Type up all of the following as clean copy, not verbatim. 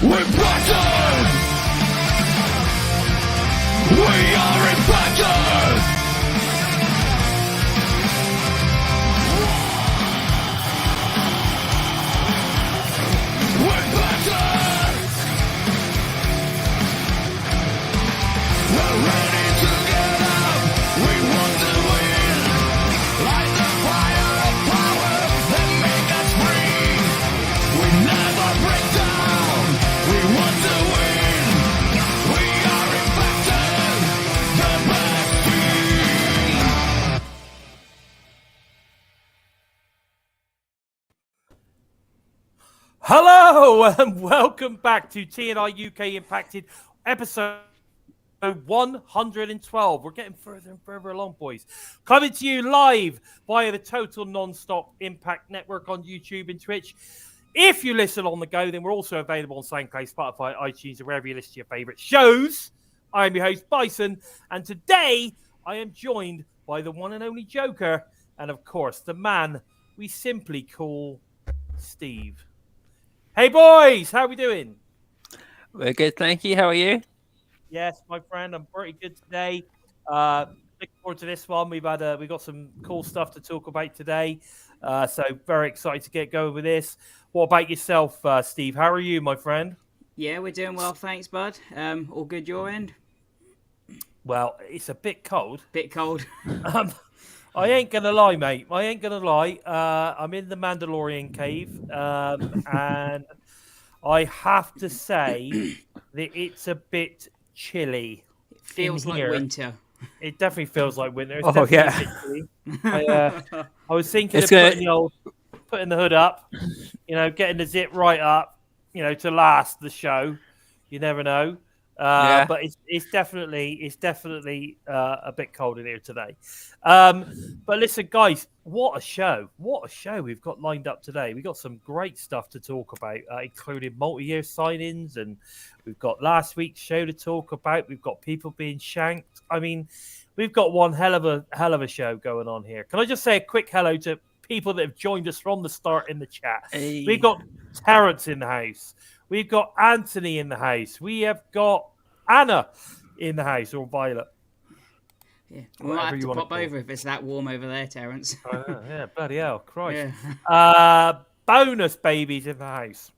We're Bison! We are impacted! We're Bison! We're ready to get up! We want to win! Light the fire of power and make us free! We never break down! We want to win! We are impacted! The best team! Hello and welcome back to TNI-UK Impacted episode 112. We're getting further and further along, boys. Coming to you live via the Total Non-Stop Impact Network on YouTube and Twitch. If you listen on the go, then we're also available on SoundCloud, Spotify, iTunes, and wherever you listen to your favourite shows. I'm your host, Bison, and today I am joined by the one and only Joker, and of course, the man we simply call Steve. Hey, boys, how are we doing? We're good, thank you. How are you? Yes, my friend, I'm pretty good today. Looking forward to this one. We got some cool stuff to talk about today, so very excited to get going with this. What about yourself, Steve? How are you, my friend? Yeah, we're doing well, thanks, bud. All good your end? Well, it's a bit cold. Bit cold. I ain't gonna lie, mate. I ain't gonna lie. I'm in the Mandalorian cave, and I have to say that it's a bit chilly. It feels in like here. Winter. It definitely feels like winter. It's Oh, definitely yeah. a bit chilly. I was thinking It's of good. putting the hood up, getting the zip right up, to last the show. You never know. Yeah. But it's definitely a bit cold in here today. But listen, guys, what a show we've got lined up today. We've got some great stuff to talk about, including multi-year signings, and we've got last week's show to talk about. We've got people being shanked. I mean, we've got one hell of a show going on here. Can I just say a quick hello to people that have joined us from the start in the chat? Hey. We've got Terrence in the house. We've got Anthony in the house. We have got Anna in the house, or Violet. Yeah, we might have to pop over if it's that warm over there, Terrence. Yeah, bloody hell, Christ. Yeah. Bonus babies in the house.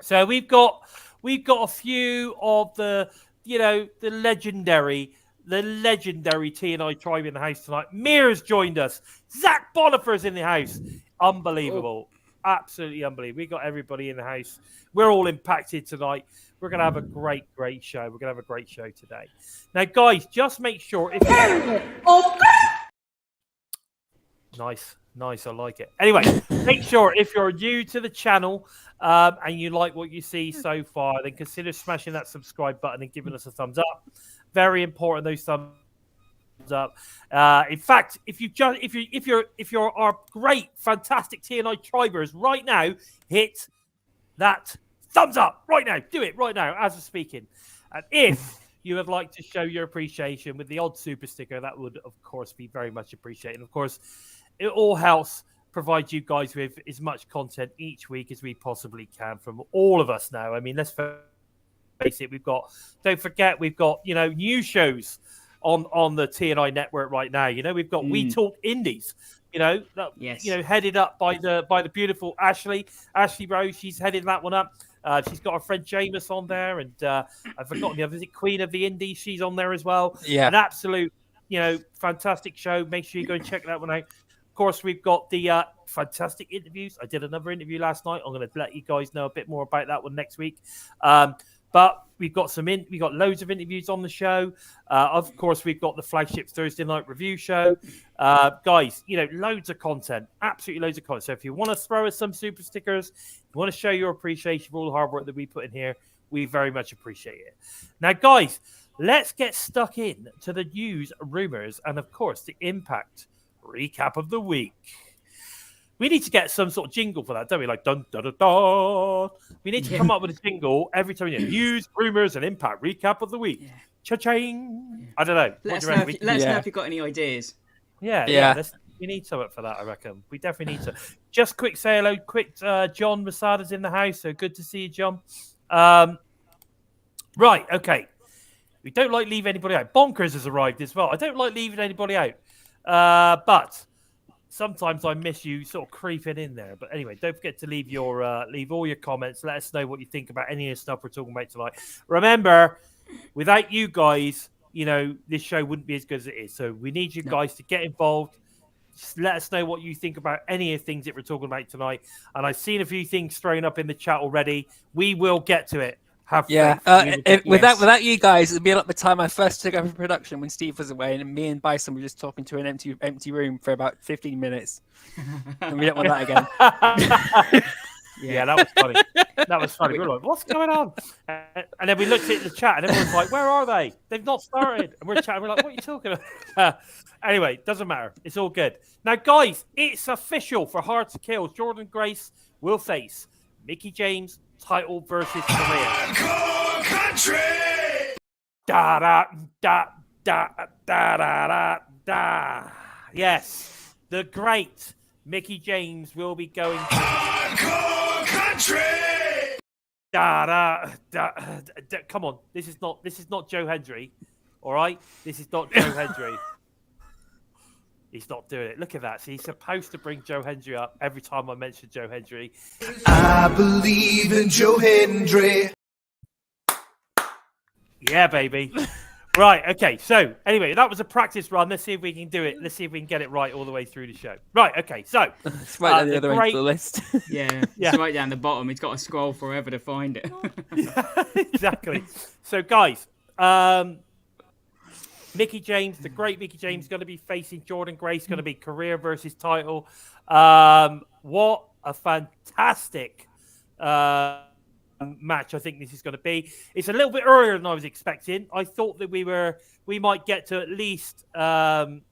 So we've got a few of the legendary TNI tribe in the house tonight. Mir's joined us. Zach Bonifer's in the house. Unbelievable. Absolutely unbelievable. We got everybody in the house. We're all impacted tonight. We're going to have a great show. We're going to have a great show today. Now, guys, just make sure if Nice. I like it. Anyway, make sure if you're new to the channel and you like what you see so far, then consider smashing that subscribe button and giving us a thumbs up. Very important, those thumbs up. In fact, if you're our great, fantastic TNI tribers right now, hit that thumbs up right now. Do it right now as we're speaking. And if you would like to show your appreciation with the odd super sticker, that would, of course, be very much appreciated. And of course, it all helps provide you guys with as much content each week as we possibly can from all of us now. I mean, let's face it, don't forget, we've got, new shows on the TNI network right now. We've got We Talk Indies, Yes. Headed up by the beautiful Ashley Rose. She's heading that one up. She's got her friend Jameis on there, and I've forgotten the other. Is it Queen of the Indies? She's on there as well. Yeah. An absolute, fantastic show. Make sure you go and check that one out. Of course, we've got the fantastic interviews. I did another interview last night. I'm going to let you guys know a bit more about that one next week. But we've got loads of interviews on the show. Of course, we've got the flagship Thursday night review show. Guys, loads of content, absolutely loads of content. So if you want to throw us some super stickers, you want to show your appreciation for all the hard work that we put in here, we very much appreciate it. Now, guys, let's get stuck in to the news, rumors, and of course, the Impact recap of the week. We need to get some sort of jingle for that, don't we? Like, dun, dun, dun, dun. We need to come up with a jingle every time we get news, rumors, and Impact recap of the week. Yeah. Cha-ching. I don't know. Let us know if you've got any ideas. Yeah. We need something for that, I reckon. We definitely need to. Just quick say hello. John Masada's in the house, so good to see you, John. Right, okay. We don't like leave anybody out. Bonkers has arrived as well. I don't like leaving anybody out. But sometimes I miss you sort of creeping in there. But anyway, don't forget to leave all your comments. Let us know what you think about any of the stuff we're talking about tonight. Remember, without you guys, this show wouldn't be as good as it is. So we need you guys to get involved. Just let us know what you think about any of the things that we're talking about tonight. And I've seen a few things thrown up in the chat already. We will get to it. Have faith. Without you guys, it'd be like the time I first took over production when Steve was away, and me and Bison were just talking to an empty room for about 15 minutes. And we don't want that again. Yeah, that was funny. That was funny. We were like, what's going on? And then we looked at the chat, and everyone's like, where are they? They've not started. And we're chatting. We're like, what are you talking about? Anyway, doesn't matter. It's all good. Now, guys, it's official for Hard to Kill. Jordan Grace will face Mickie James, title versus career. Country! Da da da da da da da da. Yes, the great Mickie James will be going to Country! da da da. Come on, this is not Joe Hendry, all right? This is not Joe Hendry. He's not doing it. Look at that. See, he's supposed to bring Joe Hendry up every time I mention Joe Hendry. I believe in Joe Hendry. Yeah, baby. Right, okay. So, anyway, that was a practice run. Let's see if we can do it. Let's see if we can get it right all the way through the show. Right, okay. So, it's right down the other end of the list. It's right down the bottom. It's got to scroll forever to find it. Exactly. So, guys, Mickie James, the great Mickie James, going to be facing Jordan Grace, going to be career versus title. What a fantastic match I think this is going to be. It's a little bit earlier than I was expecting. I thought that we might get to at least Rebellion.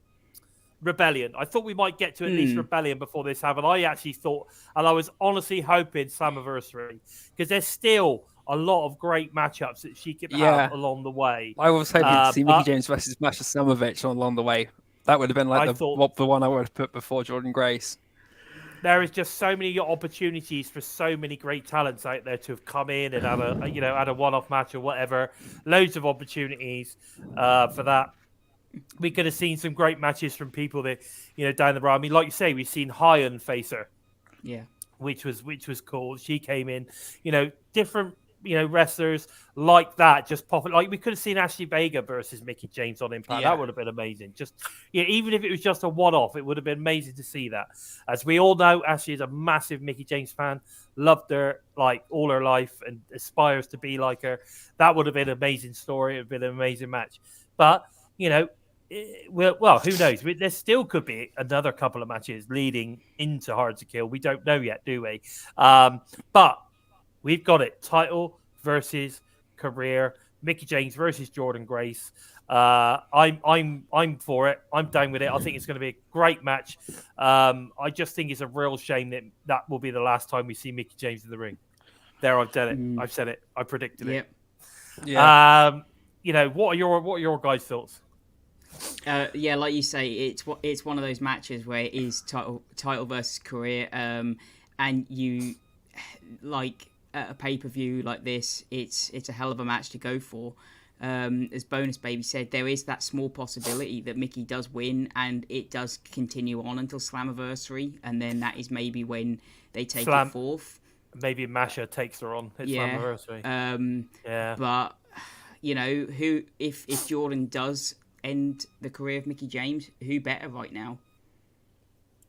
I thought we might get to at least Rebellion before this happened. I actually thought, and I was honestly hoping Slammiversary, because there's still a lot of great matchups that she could have along the way. I was hoping to see Mickie James versus Masha Slamovich along the way. That would have been like the one I would have put before Jordan Grace. There is just so many opportunities for so many great talents out there to have come in and had a one-off match or whatever. Loads of opportunities for that. We could have seen some great matches from people that down the road. I mean, like you say, we've seen Hyan face her, which was cool. She came in, different wrestlers like that just pop it. Like we could have seen Ashley Vega versus Mickie James on Impact. That would have been amazing. Just even if it was just a one-off, it would have been amazing to see that. As we all know, Ashley is a massive Mickie James fan. Loved her like all her life and aspires to be like her. That would have been an amazing story. It would have been an amazing match. But well, who knows? There still could be another couple of matches leading into Hard to Kill. We don't know yet, do we? But we've got it. Title versus career. Mickie James versus Jordan Grace. I'm for it. I'm down with it. I think it's going to be a great match. I just think it's a real shame that will be the last time we see Mickie James in the ring. There, I've done it. I've said it. I predicted it. Yeah. What are your guys' thoughts? Like you say, it's one of those matches where it is title versus career, and you like at a pay-per-view like this, it's a hell of a match to go for. As Bonus Baby said, there is that small possibility that Mickie does win and it does continue on until Slammiversary, and then that is maybe when they take it forth. Maybe Masha takes her on at Slammiversary. But if Jordan does end the career of Mickie James, who better right now?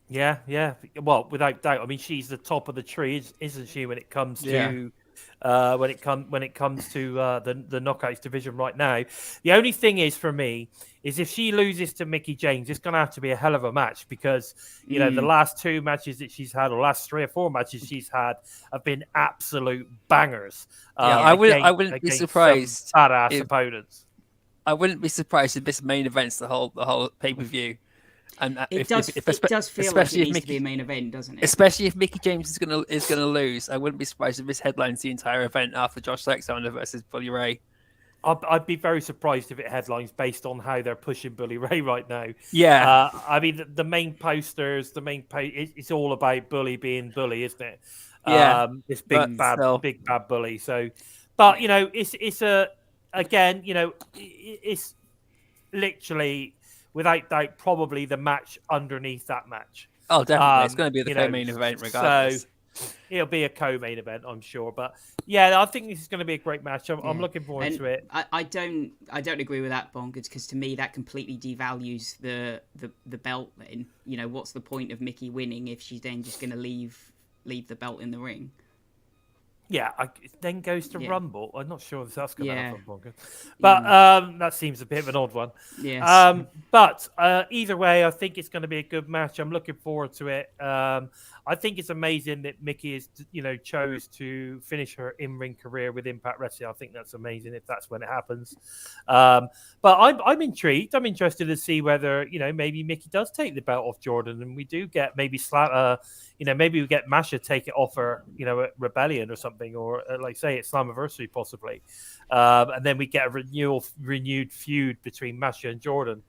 Yeah. Well, without doubt. I mean, she's the top of the tree, isn't she? When it comes to when it comes to the knockouts division right now. The only thing is for me is if she loses to Mickie James, it's going to have to be a hell of a match because the last two matches that she's had, or last 3 or 4 matches she's had, have been absolute bangers. I wouldn't be surprised. Badass opponents. I wouldn't be surprised if this main event's the whole pay-per-view. And it does feel like it needs to be a main event, doesn't it? Especially if Mickie James is gonna lose, I wouldn't be surprised if this headlines the entire event after Josh Alexander versus Bully Ray. I'd be very surprised if it headlines based on how they're pushing Bully Ray right now. Yeah, I mean the main posters, it's all about Bully being Bully, isn't it? Yeah, this big bad Bully. So, But you know, it's a again, you know, it's literally without doubt probably the match underneath that match. Oh, definitely. It's going to be the You know, co-main event regardless. So it'll be a co-main event, I'm sure. But yeah, I think this is going to be a great match. I'm looking forward to it. I don't agree with that, Bonkers, because to me that completely devalues the belt. Then you know, what's the point of Mickie winning if she's then just going to leave the belt in the ring? Yeah, then goes to Rumble. I'm not sure if that's going to happen, but that seems a bit of an odd one. Yes. But either way, I think it's going to be a good match. I'm looking forward to it. I think it's amazing that Mickie is, you know, chose to finish her in-ring career with Impact Wrestling. I think that's amazing if that's when it happens. But I'm intrigued. I'm interested to see whether, you know, maybe Mickie does take the belt off Jordan, and we do get maybe you know, maybe we get Masha take it off her, you know, at Rebellion or something, or like say at Slammiversary possibly, and then we get a renewed feud between Masha and Jordan.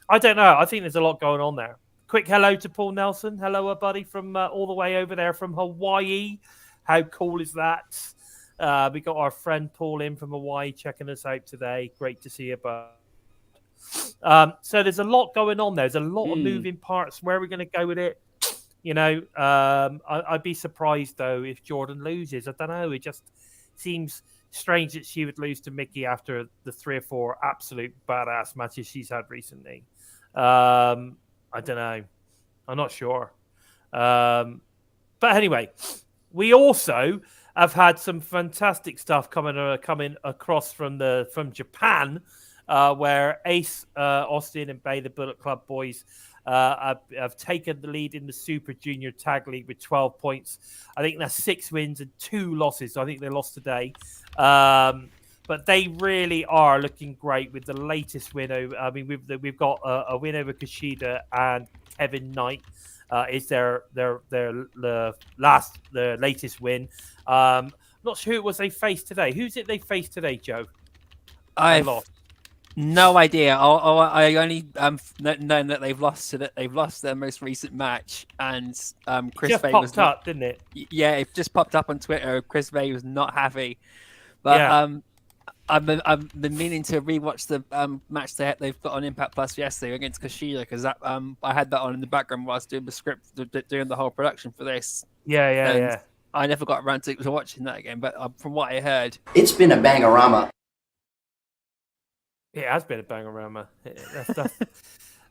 I don't know. I think there's a lot going on there. Quick hello to Paul Nelson. Hello, buddy, from all the way over there from Hawaii. How cool is that? We got our friend Paul in from Hawaii checking us out today. Great to see you, bud. So there's a lot going on there. There's a lot of moving parts. Where are we going to go with it? You know, I'd be surprised, though, if Jordan loses. I don't know. It just seems strange that she would lose to Mickie after the 3 or 4 absolute badass matches she's had recently. I don't know. I'm not sure. But anyway, we also have had some fantastic stuff coming across from Japan, where Ace Austin and Bay, the Bullet Club boys, have taken the lead in the Super Junior Tag League with 12 points. I think that's 6 wins and 2 losses. So I think they lost today. But they really are looking great with the latest win over. I mean, we've got a win over Kushida, and Kevin Knight is their latest win. Not sure who it was they faced today. Who's it they faced today, Joe? I lost. No idea. I only known that they've lost their most recent match, and Chris just Bay popped was up, didn't it? Yeah, it just popped up on Twitter. Chris Bay was not happy, but I've been meaning to rewatch the match they've got on Impact Plus yesterday against Kushida, because that I had that on in the background whilst doing the script, doing the whole production for this. Yeah. I never got around to watching that again, but from what I heard, it's been a bangorama. It has been a bangorama.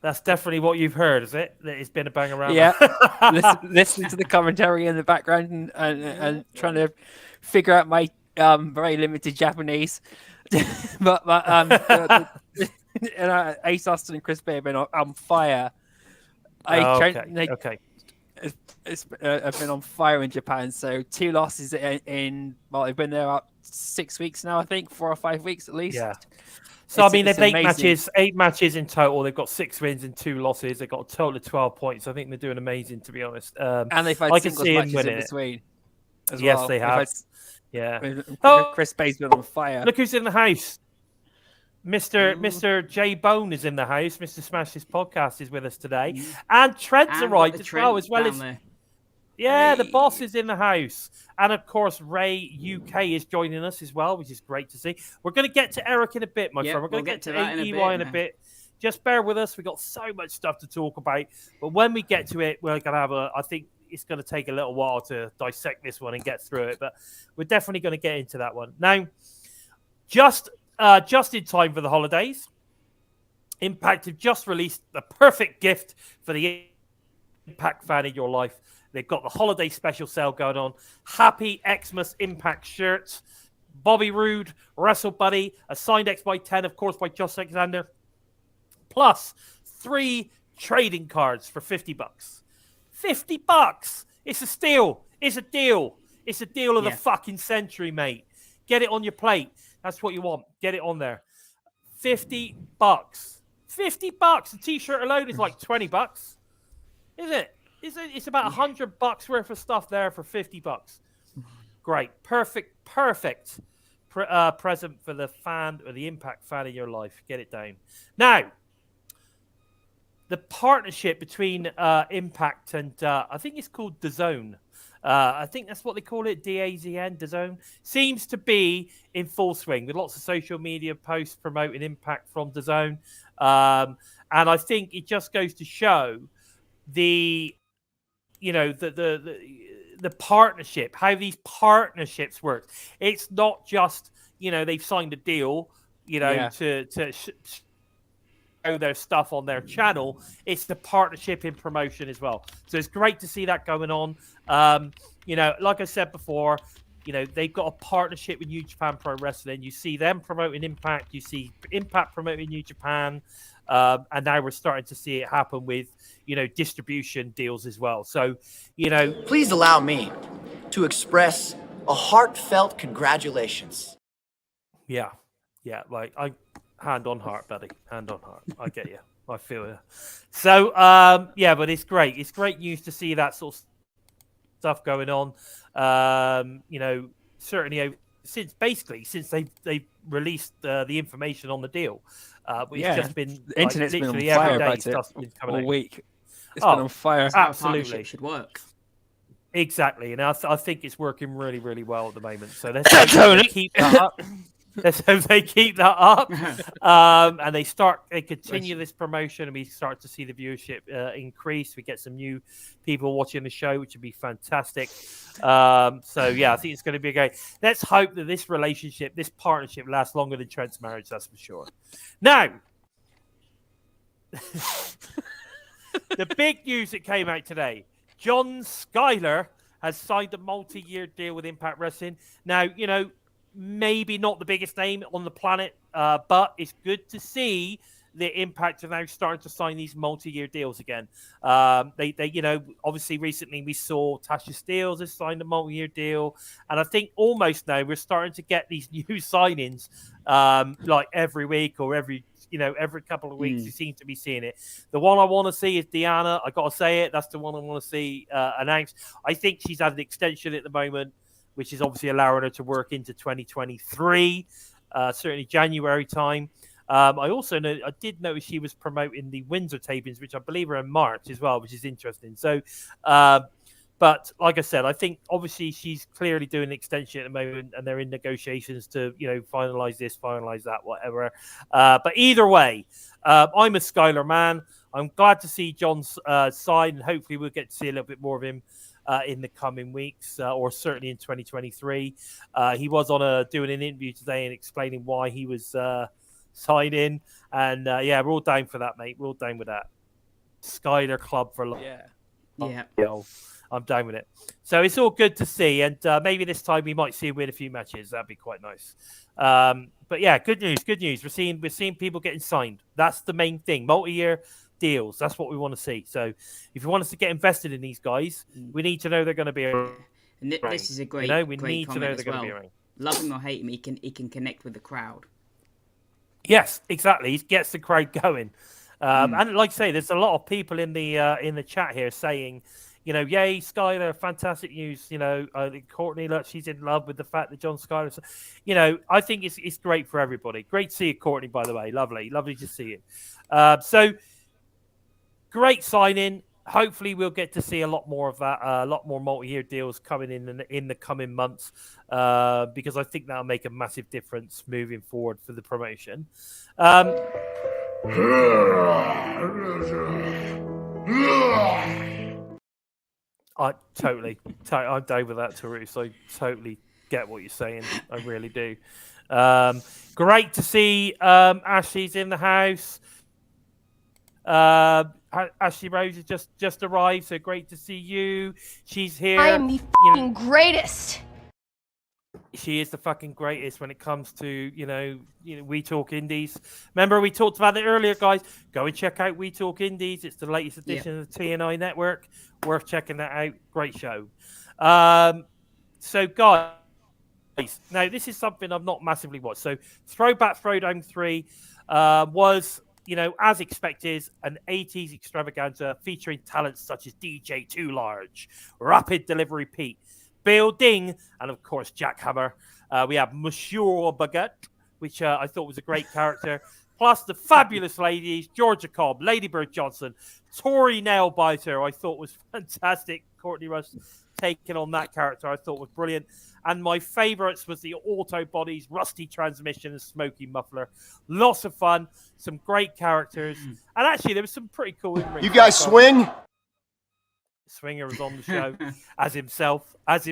That's definitely what you've heard, is it? That it's been a bangorama. Yeah. Listening to the commentary in the background and trying to figure out my very limited Japanese. but Ace Austin and Chris Bay have been on fire. Okay. Have been on fire in Japan. So 2 losses in they've been there about 6 weeks now, I think, 4 or 5 weeks at least. Yeah. So I mean, they've 8 matches in total. They've got 6 wins and 2 losses. They've got a total of 12 points. I think they're doing amazing, to be honest. And they've had singles matches in between. Yes, they have. Yeah. Chris Bay's been on fire. Look who's in the house. Mr. J Bone is in the house. Mr. Smash's podcast is with us today, and Trent's arrived as well as. Yeah, the boss is in the house. And, of course, Ray UK is joining us as well, which is great to see. We're going to get to Eric in a bit, my friend. We're going to get to AEY in a bit. Just bear with us. We've got so much stuff to talk about. But when we get to it, we're going to have I think it's going to take a little while to dissect this one and get through it. But we're definitely going to get into that one. Now, just in time for the holidays, Impact have just released the perfect gift for the Impact fan in your life. They've got the holiday special sale going on. Happy Xmas Impact shirts. Bobby Roode, Wrestle Buddy, a signed X by 10, of course, by Josh Alexander. Plus 3 trading cards for $50. $50. It's a steal. It's a deal. It's a deal of the fucking century, mate. Get it on your plate. That's what you want. Get it on there. $50. $50. A t-shirt alone is like $20. Is it? It's about $100 worth of stuff there for $50. Great. Perfect present for the fan or the Impact fan in your life. Get it down. Now, the partnership between Impact and I think it's called DAZN I think that's what they call it, DAZN, DAZN. Seems to be in full swing with lots of social media posts promoting Impact from DAZN. And I think it just goes to show the partnership, how these partnerships work. It's not just, they've signed a deal, to show their stuff on their channel. It's the partnership in promotion as well. So it's great to see that going on. Like I said before, they've got a partnership with New Japan Pro Wrestling. You see them promoting Impact. You see Impact promoting New Japan. And now we're starting to see it happen with, distribution deals as well. So, Please allow me to express a heartfelt congratulations. Yeah. Like hand on heart, buddy. Hand on heart. I get you. I feel you. So, but it's great. It's great news to see that sort of stuff going on. Certainly since they've released the information on the deal. It's just been the internet's been on literally fire every day about stuff's it been coming all out. week. It's been on fire. Absolutely, Partnership should work. Exactly, and I think it's working really, really well at the moment. So let's hope they keep that up. Let's hope they keep that up, and they continue this promotion, and we start to see the viewership increase. We get some new people watching the show, which would be fantastic. I think it's going to be great. Let's hope that this relationship, this partnership, lasts longer than Trent's marriage. That's for sure. Now, the big news that came out today: John Skyler has signed a multi-year deal with Impact Wrestling. Now, maybe not the biggest name on the planet, but it's good to see the Impact are now starting to sign these multi-year deals again. They obviously recently we saw Tasha Steelz has signed a multi-year deal, and I think almost now we're starting to get these new signings like every week or every couple of weeks. You seem to be seeing it. The one I want to see is Deonna. I got to say it. That's the one I want to see announced. I think she's had an extension at the moment, which is obviously allowing her to work into 2023, certainly January time. I did notice she was promoting the Windsor tapings, which I believe are in March as well, which is interesting. So, but like I said, I think obviously she's clearly doing an extension at the moment, and they're in negotiations to, finalize this, finalize that, whatever. But either way, I'm a Skyler man. I'm glad to see John's sign, and hopefully we'll get to see a little bit more of him in the coming weeks, or certainly in 2023. He was doing an interview today and explaining why he was signed in, and we're all down for that, mate. We're all down with that. Skyler Club for life. Yeah. I'm down with it. So it's all good to see, and maybe this time we might see him win a few matches. That'd be quite nice. But yeah, good news. We're seeing people getting signed. That's the main thing. Multi-year deals. That's what we want to see. So if you want us to get invested in these guys, we need to know they're going to be around. And this is a great, we great need to know comment they're as going to be well. around. Love him or hate him, he can connect with the crowd. Yes, exactly. He gets the crowd going. And like I say, there's a lot of people in the chat here saying, yay, Skyler, fantastic news. Courtney, look, she's in love with the fact that John Skyler. I think it's great for everybody. Great to see you, Courtney, by the way. Lovely to see you. So great signing. Hopefully, we'll get to see a lot more of that. A lot more multi-year deals coming in the coming months, because I think that'll make a massive difference moving forward for the promotion. I'm down with that, Tarus. I totally get what you're saying. I really do. Great to see Ashley's in the house. Ashley Rose has just arrived, so great to see you. She's here. I am the fucking greatest. She is the fucking greatest when it comes to, We Talk Indies. Remember, we talked about it earlier, guys. Go and check out We Talk Indies. It's the latest edition of the TNI network. Worth checking that out. Great show. So, guys, now this is something I've not massively watched. So, Throwback Throwdown 3 was, as expected, an 80s extravaganza featuring talents such as DJ Too Large, Rapid Delivery Pete, Bill Ding, and of course Jack Hammer. We have Monsieur Baguette, which I thought was a great character. plus the fabulous ladies, Georgia Cobb, Ladybird Johnson, Tori Nailbiter, I thought was fantastic. Courtney Rush taking on that character, I thought was brilliant. And my favourites was the Auto Bodies, Rusty Transmission, and Smoky Muffler. Lots of fun, some great characters, and actually there was some pretty cool. You guys swing? Swinger was on the show as himself, as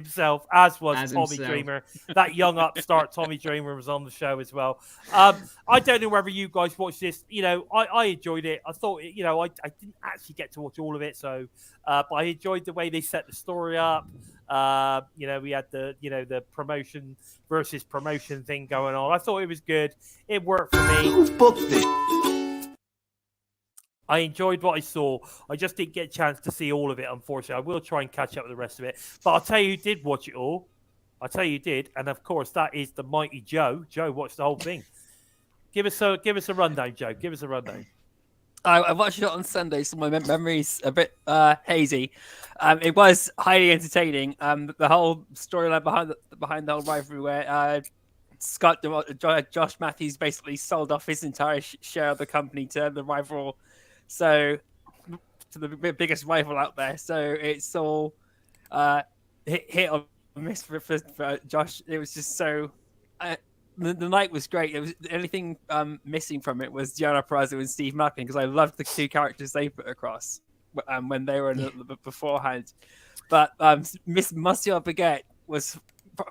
was Tommy Dreamer. That young upstart Tommy Dreamer was on the show as well. I don't know whether you guys watched this. I enjoyed it. I thought, I didn't actually get to watch all of it, so but I enjoyed the way they set the story up. We had the promotion versus promotion thing going on. I thought it was good. It worked for me. Who booked this? I enjoyed what I saw. I just didn't get a chance to see all of it, unfortunately. I will try and catch up with the rest of it. But I'll tell you who did watch it all. I'll tell you who did. And, of course, that is the mighty Joe. Joe watched the whole thing. Give us a rundown, Joe. Give us a rundown. I watched it on Sunday, so my memory's a bit hazy. It was highly entertaining. The whole storyline behind the whole rivalry where Josh Matthews basically sold off his entire share of the company to the rival. So, to the biggest rival out there. So, it's all hit or miss for Josh. It was just so... the night was great. It was the only thing missing from it was Deonna, Perazo, and Steve Maclin, because I loved the two characters they put across when they were beforehand. But Miss Monsieur Baguette was...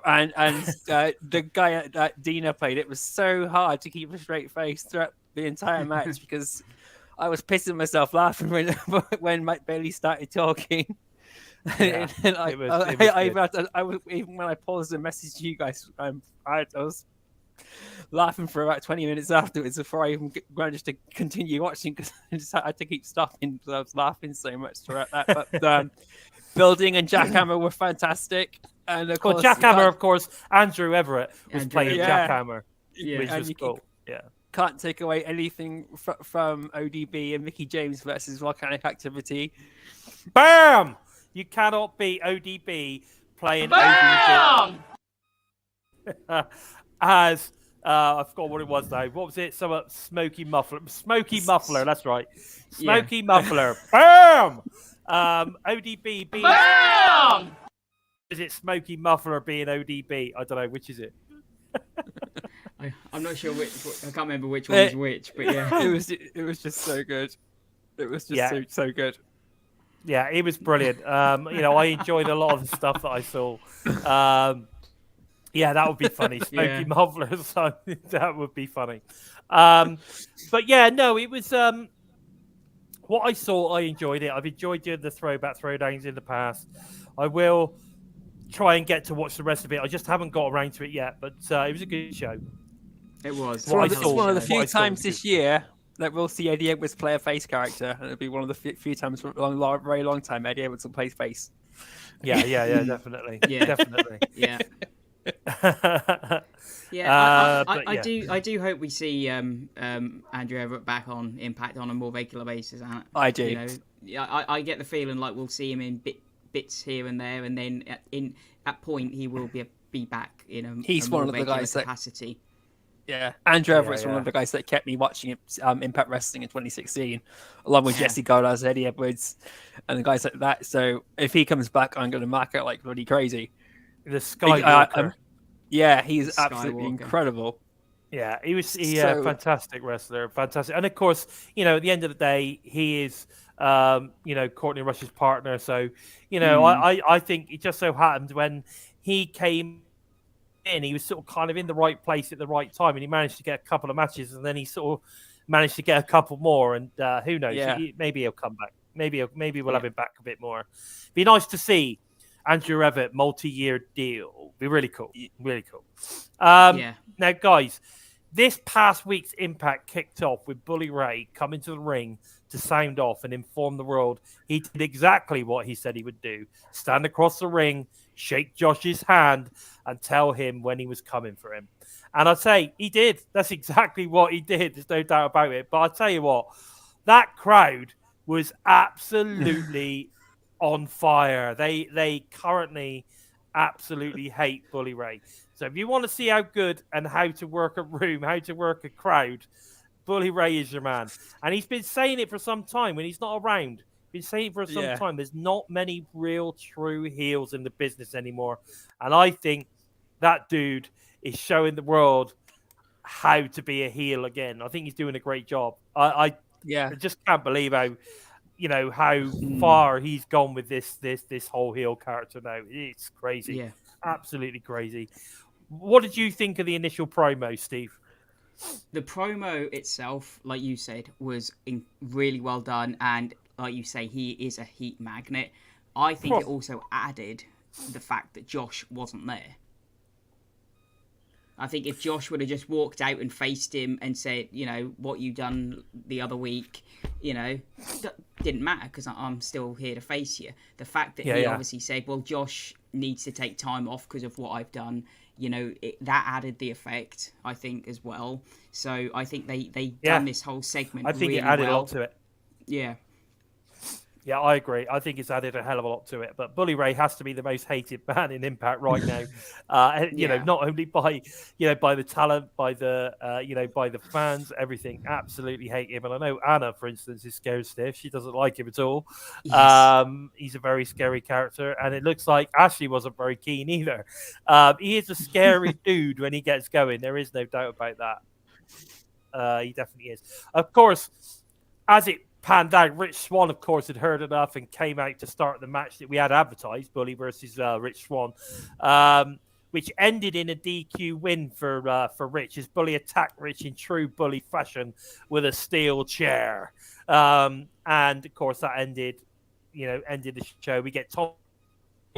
And the guy that Deonna played, it was so hard to keep a straight face throughout the entire match because... I was pissing myself laughing when Mike Bailey started talking. Yeah, Even when I paused and messaged you guys, I was laughing for about 20 minutes afterwards before I even managed to continue watching because I just had to keep stopping because I was laughing so much throughout that. But Building and Jackhammer were fantastic. And of course, Jackhammer, of course, Andrew Everett was playing Jackhammer, which was cool. Yeah. Can't take away anything from ODB and Mickie James versus Volcanic Activity. Bam! You cannot beat ODB playing ODB as I forgot what it was though. What was it? Some Smoky Muffler. Smoky Muffler. That's right. Smoky Muffler. Bam! ODB being. Bam! Is it Smoky Muffler being ODB? I don't know. Which is it? I'm not sure which. I can't remember which one is which, but yeah, it was just so good. It was just so good. Yeah, it was brilliant. I enjoyed a lot of the stuff that I saw. That would be funny. Smoky Muffler, so that would be funny. But yeah, no, it was. What I saw, I enjoyed it. I've enjoyed doing the throwdowns in the past. I will try and get to watch the rest of it. I just haven't got around to it yet, but it was a good show. It was. It's one of the few times this year that we'll see Eddie Edwards play a face character, and it'll be one of the few times for a very long time Eddie Edwards will play face. Yeah, definitely. Definitely. Yeah. I do hope we see Andrew Everett back on Impact on a more regular basis. I do. I get the feeling like we'll see him in bits here and there, and then at point he will be back in a He's more one of the guys capacity. Andrew Everett's one of the guys that kept me watching Impact Wrestling in 2016, along with Jesse Goldars, Eddie Edwards, and the guys like that. So if he comes back, I'm going to mark it like bloody crazy. The Skywalker. He's absolutely incredible. Yeah, he's a fantastic wrestler, fantastic. And of course, at the end of the day, he is, Courtney Rush's partner. So, I think it just so happened when he came in, he was sort of kind of in the right place at the right time, and he managed to get a couple of matches, and then he sort of managed to get a couple more. And who knows? Maybe he'll come back. Maybe we'll have him back a bit more. Be nice to see Andrew Everett multi-year deal. Be really cool. Really cool. Now, guys, this past week's Impact kicked off with Bully Ray coming to the ring to sound off and inform the world he did exactly what he said he would do: stand across the ring, shake Josh's hand, and tell him when he was coming for him. And I'd say he did. That's exactly what he did. There's no doubt about it. But I'll tell you what, that crowd was absolutely on fire. They currently absolutely hate Bully Ray. So if you want to see how good and how to work a room, how to work a crowd, Bully Ray is your man. And he's been saying it for some time when he's not around. Been saying it for some time. There's not many real true heels in the business anymore. And I think that dude is showing the world how to be a heel again. I think he's doing a great job. I just can't believe how far he's gone with this whole heel character now. It's crazy. Yeah. Absolutely crazy. What did you think of the initial promo, Steve? The promo itself, like you said, was really well done, and like you say, he is a heat magnet. I think it also added the fact that Josh wasn't there. I think if Josh would have just walked out and faced him and said, what you done the other week, that didn't matter because I'm still here to face you. The fact that he obviously said, well, Josh needs to take time off because of what I've done, that added the effect, I think, as well. So I think they done this whole segment I think really it added well. a lot to it. Yeah. Yeah, I agree. I think it's added a hell of a lot to it. But Bully Ray has to be the most hated man in Impact right now. Not only by the talent, by the by the fans, everything. Absolutely hate him. And I know Anna, for instance, is scared stiff. She doesn't like him at all. Yes. He's a very scary character, and it looks like Ashley wasn't very keen either. He is a scary dude when he gets going. There is no doubt about that. He definitely is. Of course, as it panned out, Rich Swann, of course, had heard enough and came out to start the match that we had advertised, Bully versus Rich Swann, which ended in a DQ win for Rich, as Bully attacked Rich in true Bully fashion with a steel chair. And, of course, that ended the show. We get Tommy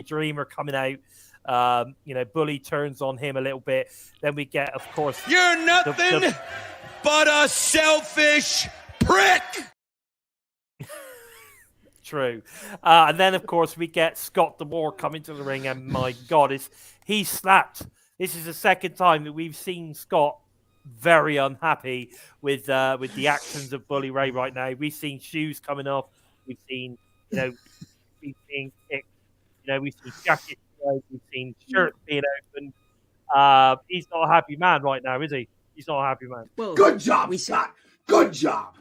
Dreamer coming out. Bully turns on him a little bit. Then we get, of course... You're nothing but a selfish prick! True. And then, of course, we get Scott D'Amore coming to the ring, and my God, he slapped. This is the second time that we've seen Scott very unhappy with the actions of Bully Ray right now. We've seen shoes coming off. We've seen, we've seen kicks. We've seen jackets. We've seen shirts being opened. He's not a happy man right now, is he? He's not a happy man. Well, Good job, Scott. Good job.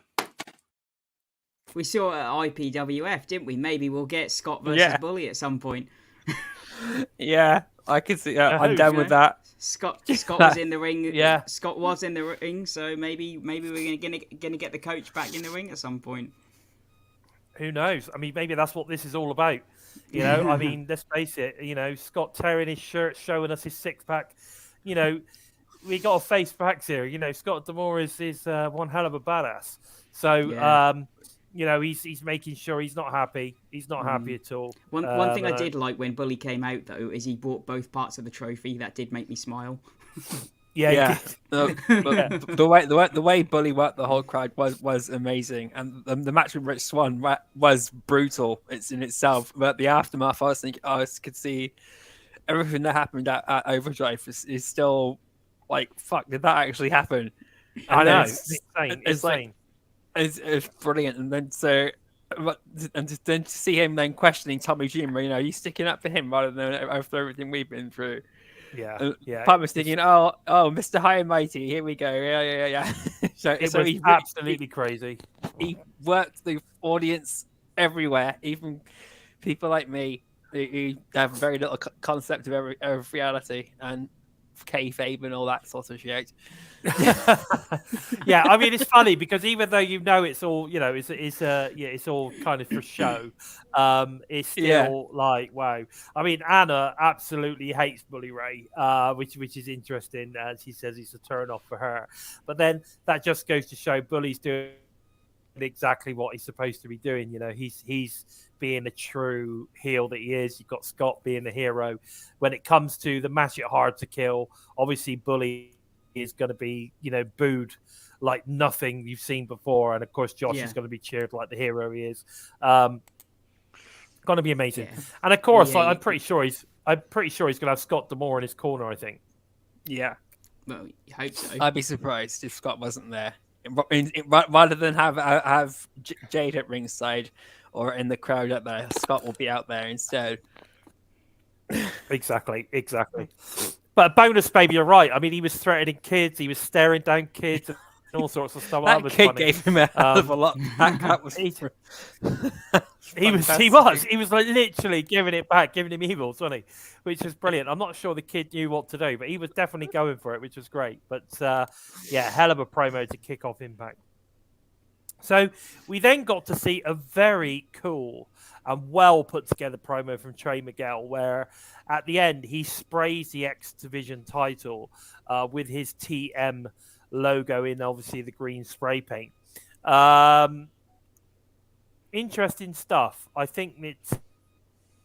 We saw it at IPWF, didn't we? Maybe we'll get Scott versus Bully at some point. Yeah, I can see. I'm done with that. Scott was in the ring. Yeah, Scott was in the ring, so maybe we're gonna get the coach back in the ring at some point. Who knows? I mean, maybe that's what this is all about. I mean, let's face it. Scott tearing his shirt, showing us his six pack. We got to face facts here. Scott D'Amore is one hell of a badass. So. He's making sure he's not happy. He's not happy at all. One thing I did like when Bully came out, though, is he brought both parts of the trophy. That did make me smile. Yeah. The way Bully worked the whole crowd was amazing, and the match with Rich Swann was brutal. It's in itself, but the aftermath, I was thinking, I could see everything that happened at OverDrive is still like, fuck, did that actually happen? And I know. It's insane. It's like. It's brilliant, and then then to see him then questioning Tommy Dreamer, you sticking up for him rather than after everything we've been through. Yeah. Part was thinking, oh, Mr. High and Mighty, here we go. Yeah. so was he absolutely crazy. He worked the audience everywhere, even people like me who have very little concept of reality and kayfabe and all that sort of shit. Yeah, I mean, it's funny because even though it's all it's all kind of for show, it's still like, wow. I mean, Anna absolutely hates Bully Ray, which is interesting. She says it's a turn off for her, but then that just goes to show Bully's doing exactly what he's supposed to be doing. He's being the true heel that he is. You've got Scott being the hero. When it comes to the match at Hard to Kill, obviously Bully is going to be, booed like nothing you've seen before, and of course Josh is going to be cheered like the hero he is. Going to be amazing, and of course, I'm pretty sure he's going to have Scott D'Amore in his corner. I think. Yeah. Well, I hope so. I'd be surprised if Scott wasn't there, rather than have Jade at ringside or in the crowd up there. Scott will be out there instead. Exactly. But bonus, baby, you're right. I mean, he was threatening kids. He was staring down kids. all sorts of stuff. That was kid funny. gave him a hell of a lot. That was He fantastic. was like literally giving it back, giving him evils, wasn't he? Which was brilliant. I'm not sure the kid knew what to do, but he was definitely going for it, which was great. But yeah, hell of a promo to kick off Impact. So we then got to see a very cool and well put together promo from Trey Miguel, where at the end he sprays the X Division title with his TM logo in, obviously, the green spray paint. Interesting stuff. I think it's,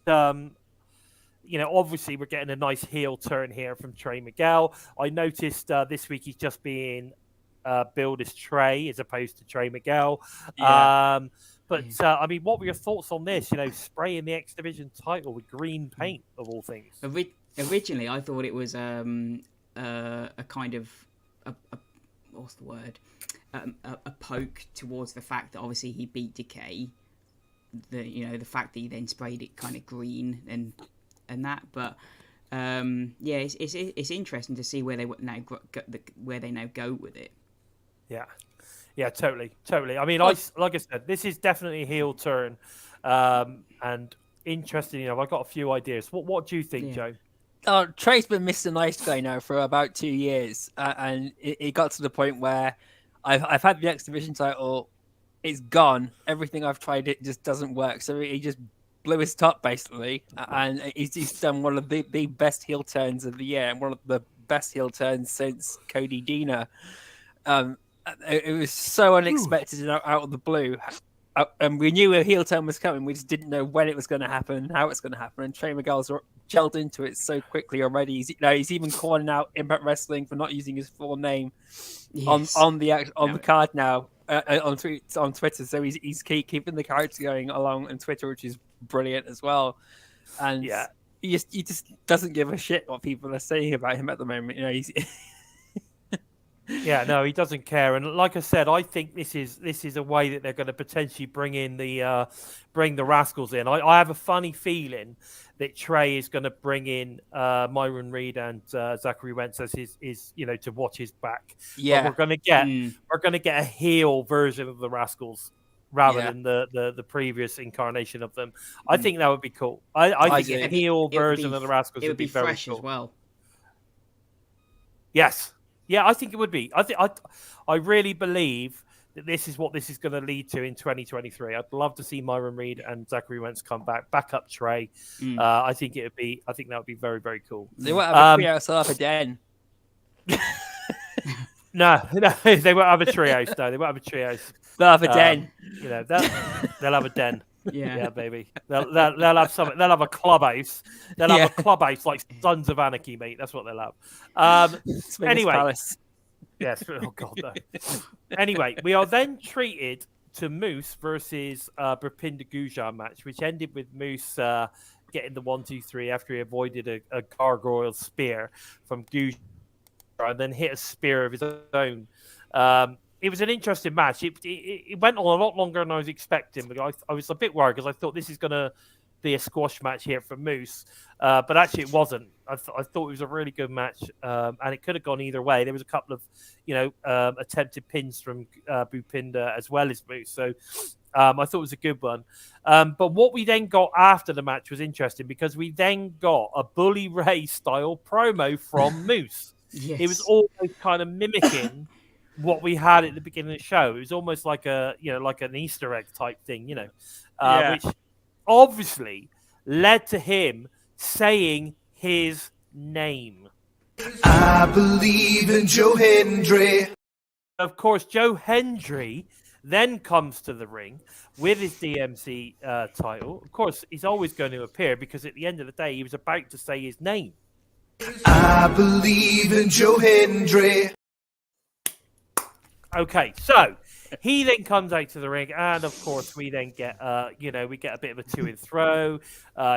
obviously we're getting a nice heel turn here from Trey Miguel. I noticed this week he's just being billed as Trey as opposed to Trey Miguel. Yeah. I mean, what were your thoughts on this? Spraying the X Division title with green paint of all things. Originally, I thought it was a kind of what's the word? A poke towards the fact that obviously he beat Decay. The fact that he then sprayed it kind of green and that, but yeah, it's interesting to see where they now go with it. Yeah, totally. I mean, like I said, this is definitely a heel turn, and interesting. I've got a few ideas. What do you think, Joe? Trey's been Mr. Nice Guy now for about 2 years, and it got to the point where I've had the X Division title, it's gone. Everything I've tried, it just doesn't work. So he just blew his top basically, and he's done one of the best heel turns of the year, and one of the best heel turns since Cody Deonna. It was so unexpected and out of the blue. And we knew a heel turn was coming. We just didn't know when it was going to happen, how it's going to happen. And Trey Miguel's gelled into it so quickly already. He's even calling out Impact Wrestling for not using his full name on the card now on Twitter. So he's keeping the character going along on Twitter, which is brilliant as well. And he just doesn't give a shit what people are saying about him at the moment. He's Yeah, no, he doesn't care. And like I said, I think this is a way that they're going to potentially bring the Rascals in. I have a funny feeling that Trey is going to bring in Myron Reed and Zachary Wentz as his to watch his back. Yeah, but we're going to get a heel version of the Rascals rather than the previous incarnation of them. I think that would be cool. I think a heel version of the Rascals would be very fresh cool as well. Yes. Yeah, I think it would be. I really believe that this is what this is going to lead to in 2023. I'd love to see Myron Reed and Zachary Wentz come back up Trey. I think that would be very, very cool. They won't have a trio set up again. No, they won't have a trios. No, they won't have a trios. They'll have a den. They'll have a den. Yeah, baby. They'll have something. They'll have a clubhouse. They'll have a clubhouse like Sons of Anarchy, mate. That's what they'll have. Anyway, Palace. yes. Oh God, no. Anyway, we are then treated to Moose versus Bhupinder Gujjar match, which ended with Moose getting the 1-2-3 after he avoided a gargoyle spear from Gujjar and then hit a spear of his own. It was an interesting match. It went on a lot longer than I was expecting. But I was a bit worried because I thought this is going to be a squash match here for Moose. But actually it wasn't. I thought it was a really good match. And it could have gone either way. There was a couple of, attempted pins from Bhupinder as well as Moose. So I thought it was a good one. But what we then got after the match was interesting because we then got a Bully Ray style promo from Moose. Yes. It was almost kind of mimicking what we had at the beginning of the show. It was almost like like an Easter egg type thing, which obviously led to him saying his name. I believe in Joe Hendry. Of course, Joe Hendry then comes to the ring with his DMC title. Of course, he's always going to appear because at the end of the day, he was about to say his name. I believe in Joe Hendry. Okay, so he then comes out to the ring, and of course we then get, we get a bit of a to and fro.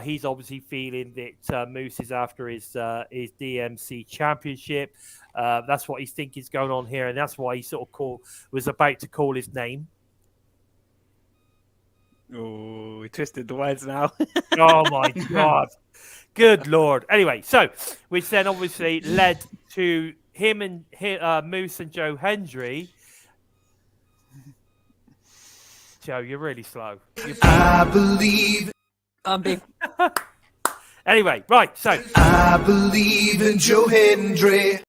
He's obviously feeling that Moose is after his DMC championship. That's what he's thinking is going on here, and that's why he sort of was about to call his name. Oh, he twisted the words now. Oh my God, good Lord. Anyway, so which then obviously led to him and Moose and Joe Hendry Joe, you're really slow. I believe. Anyway, right, so. I believe in Joe Hendry.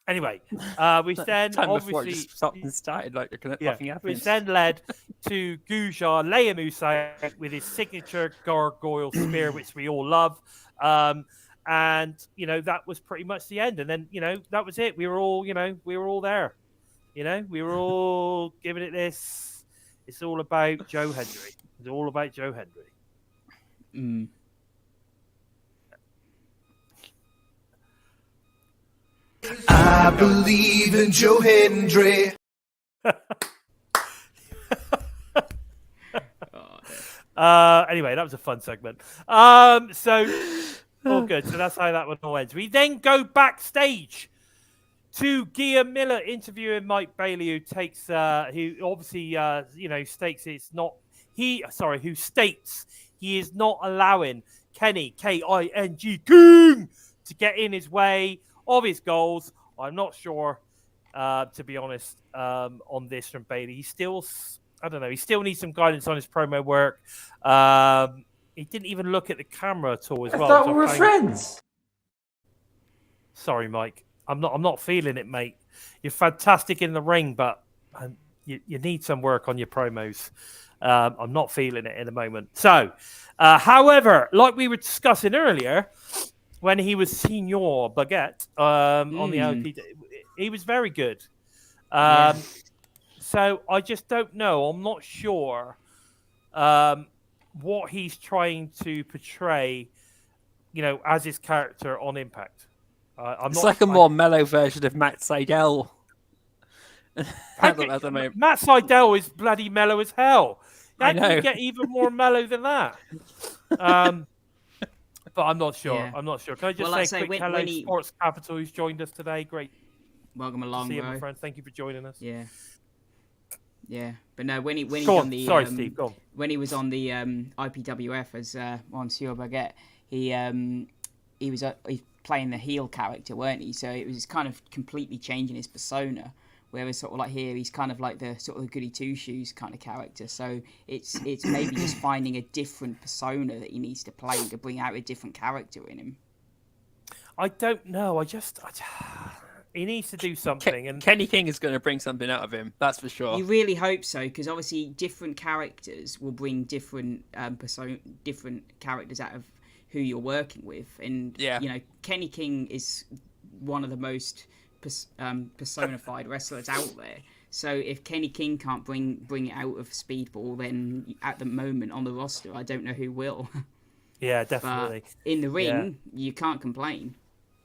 Anyway, we then obviously started like nothing happened. Which then led to Gujar laying Moose out with his signature gargoyle spear, which we all love. And that was pretty much the end. And then that was it. We were all there. We were all giving it this. It's all about Joe Hendry. It's all about Joe Hendry. Mm. I believe in Joe Hendry. Anyway, that was a fun segment. So all good. So that's how that one all ends. We then go backstage to Gia Miller interviewing Mike Bailey, who takes, who obviously, states it's not who states he is not allowing Kenny King to get in his way of his goals. I'm not sure, to be honest, on this from Bailey. He still needs some guidance on his promo work. He didn't even look at the camera at all as well. I thought we were friends. Sorry, Mike. I'm not feeling it, mate. You're fantastic in the ring, but you need some work on your promos. I'm not feeling it in a moment. So, however, like we were discussing earlier, when he was Senior Baguette on the LP, he was very good. So I just don't know. I'm not sure what he's trying to portray, as his character on Impact. It's like a more mellow version of Matt Sydal. Matt Sydal is bloody mellow as hell. How can you get even more mellow than that? But I'm not sure. Yeah. I'm not sure. Can I just say a quick hello to Sports Capital, who's joined us today? Great. Welcome along, see you, my friend. Thank you for joining us. Yeah. Yeah. But no, when he on the sorry, Steve, go on. When he was on the IPWF as Monsieur Baguette, he was playing the heel character, weren't he? So it was kind of completely changing his persona. Whereas sort of like here, he's kind of like the sort of goody two shoes kind of character. So it's maybe just finding a different persona that he needs to play to bring out a different character in him. I don't know. He needs to do something. And Kenny King is going to bring something out of him. That's for sure. You really hope so, because obviously different characters will bring different different characters out of who you're working with. And Kenny King is one of the most personified wrestlers out there. So if Kenny King can't bring it out of Speedball, then at the moment on the roster, I don't know who will. Yeah, definitely. But in the ring, you can't complain.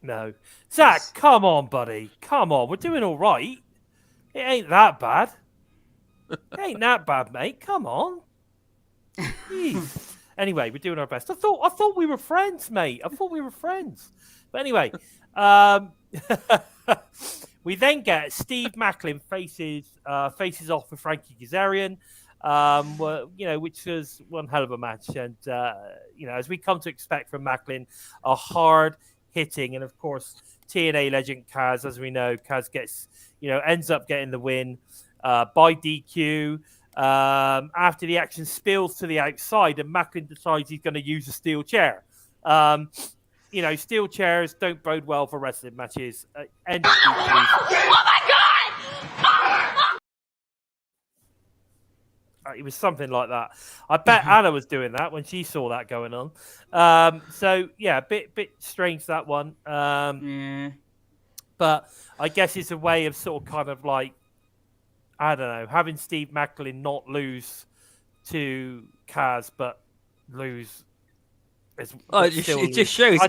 No. Zach, come on, buddy. Come on. We're doing all right. It ain't that bad. It ain't that bad, mate. Come on. Jeez. Anyway, we're doing our best. I thought we were friends, mate. I thought we were friends. But anyway, we then get Steve Maclin faces off with Frankie Kazarian, which was one hell of a match. And, as we come to expect from Maclin, a hard hitting. And, of course, TNA legend Kaz, as we know, Kaz gets, ends up getting the win by DQ. After the action spills to the outside and Maclin decides he's going to use a steel chair. Steel chairs don't bode well for wrestling matches. End of Oh my God! It was something like that. I bet Anna was doing that when she saw that going on. Bit strange, that one. But I guess it's a way of sort of kind of like, I don't know, having Steve Maclin not lose to Kaz, but lose. It just shows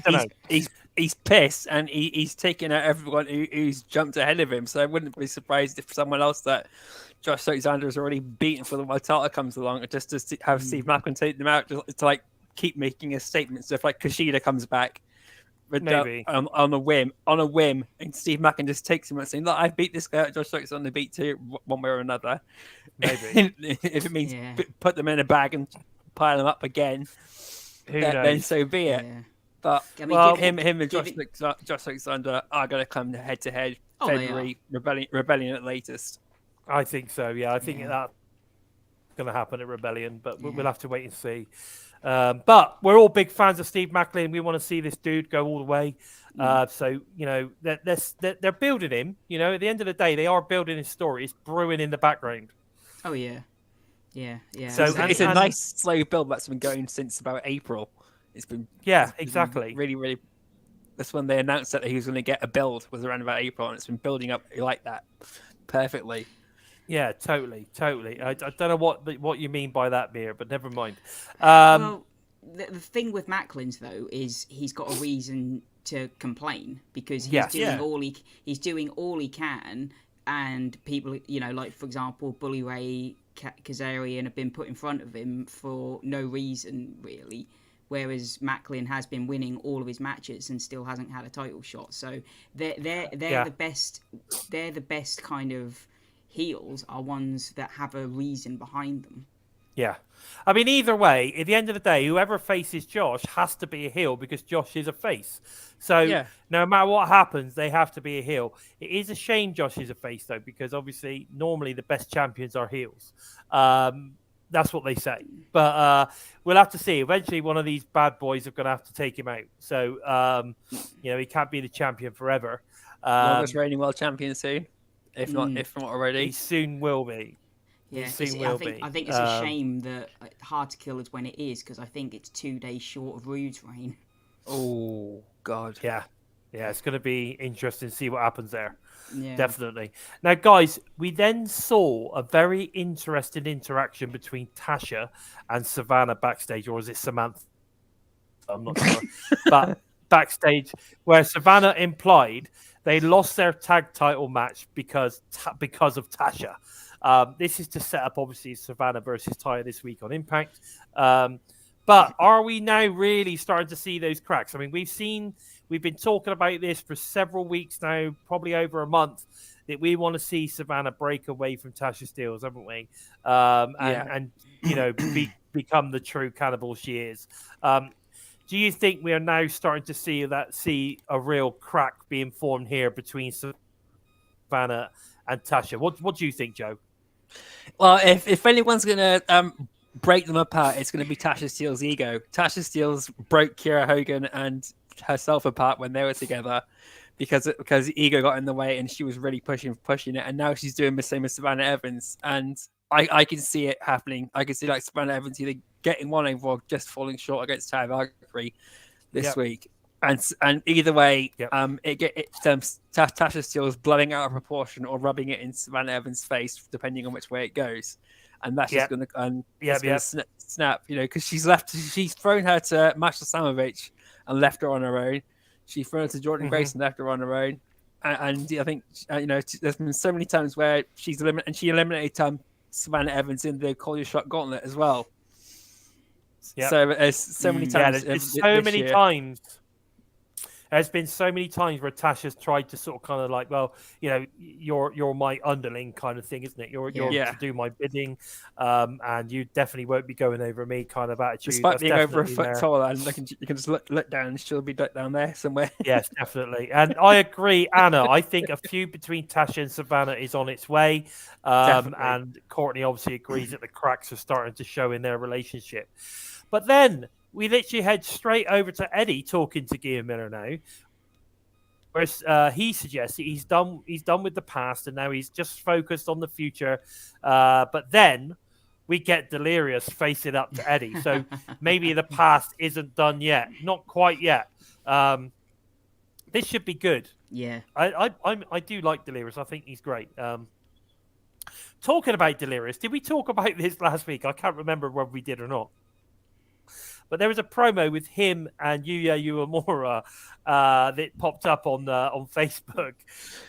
he's pissed and he's taking out everyone who's jumped ahead of him. So I wouldn't be surprised if someone else that Josh Alexander has already beaten for the world title comes along, just to have Steve Maclin take them out, just to like keep making a statement. So if like Kushida comes back, maybe on a whim, and Steve Maclin just takes him and saying, "Look, I beat this guy. Josh Alexander beat too, one way or another." Maybe if it means put them in a bag and pile them up again. Then so be it. Yeah. But him and Josh Alexander are going to come head to head February, rebellion at latest. I think so. Yeah, I think going to happen at Rebellion, but we'll have to wait and see. But we're all big fans of Steve Maclin. We want to see this dude go all the way. So, you know, they're building him. You know, at the end of the day, they are building his story. It's brewing in the background. Oh, yeah. Yeah. So It's a nice slow build that's been going since about April. It's been exactly. really, really. That's when they announced that he was going to get a build was around about April, and it's been building up like that perfectly. Yeah, totally. I don't know what you mean by that, Mir, but never mind. Well, the thing with Maclin's though is he's got a reason to complain because he's doing all he can, and people, you know, like for example, Bully Ray, Kazarian have been put in front of him for no reason really. Whereas Maclin has been winning all of his matches and still hasn't had a title shot. So they're the best. They're the best kind of heels are ones that have a reason behind them. Yeah. I mean, either way, at the end of the day, whoever faces Josh has to be a heel because Josh is a face. So no matter what happens, they have to be a heel. It is a shame Josh is a face, though, because obviously normally the best champions are heels. That's what they say. But we'll have to see. Eventually, one of these bad boys are going to have to take him out. So, you know, he can't be the champion forever. Longest reigning world champion soon, if not already. He soon will be. Yeah, I think it's a shame that Hard to Kill is when it is, because I think it's 2 days short of Rude's reign. Oh, God. Yeah, it's going to be interesting to see what happens there. Yeah. Definitely. Now, guys, we then saw a very interesting interaction between Tasha and Savannah backstage, or is it Samantha? I'm not sure. But backstage, where Savannah implied they lost their tag title match because of Tasha. This is to set up, obviously, Savannah versus Taya this week on Impact. But are we now really starting to see those cracks? I mean, we've been talking about this for several weeks now, probably over a month, that we want to see Savannah break away from Tasha Steelz, haven't we? And you know, become the true cannibal she is. Do you think we are now starting to see a real crack being formed here between Savannah and Tasha? What do you think, Joe? Well, if anyone's going to break them apart, it's going to be Tasha Steelz' ego. Tasha Steelz broke Kiera Hogan and herself apart when they were together because ego got in the way and she was really pushing it, and now she's doing the same as Savannah Evans, and I can see it happening. I can see like Savannah Evans either getting one over or just falling short against Taya Valkyrie this week. And either way, Tasha Steelz blowing out of proportion or rubbing it in Savannah Evans' face, depending on which way it goes. And that's just going to snap, you know, because she's thrown her to Masha Samovich and left her on her own. She's thrown her to Jordan Grace and left her on her own. And I think, you know, there's been so many times where she eliminated Savannah Evans in the Call Your Shot Gauntlet as well. Yep. So there's so many times. There's been so many times where Tasha's tried to sort of kind of like, well, you know, you're my underling kind of thing, isn't it? You're to do my bidding, and you definitely won't be going over me kind of attitude. Despite being over a foot taller, and you can just look down, and she'll be down there somewhere. Yes, definitely. And I agree, Anna. I think a feud between Tasha and Savannah is on its way. And Courtney obviously agrees that the cracks are starting to show in their relationship. But then we literally head straight over to Eddie talking to Gia Miller now, where he suggests that he's done with the past and now he's just focused on the future. But then we get Delirious facing up to Eddie, so maybe the past isn't done yet, not quite yet. This should be good. Yeah, I do like Delirious. I think he's great. Talking about Delirious, did we talk about this last week? I can't remember whether we did or not. But there was a promo with him and Yuya Uemura that popped up on Facebook,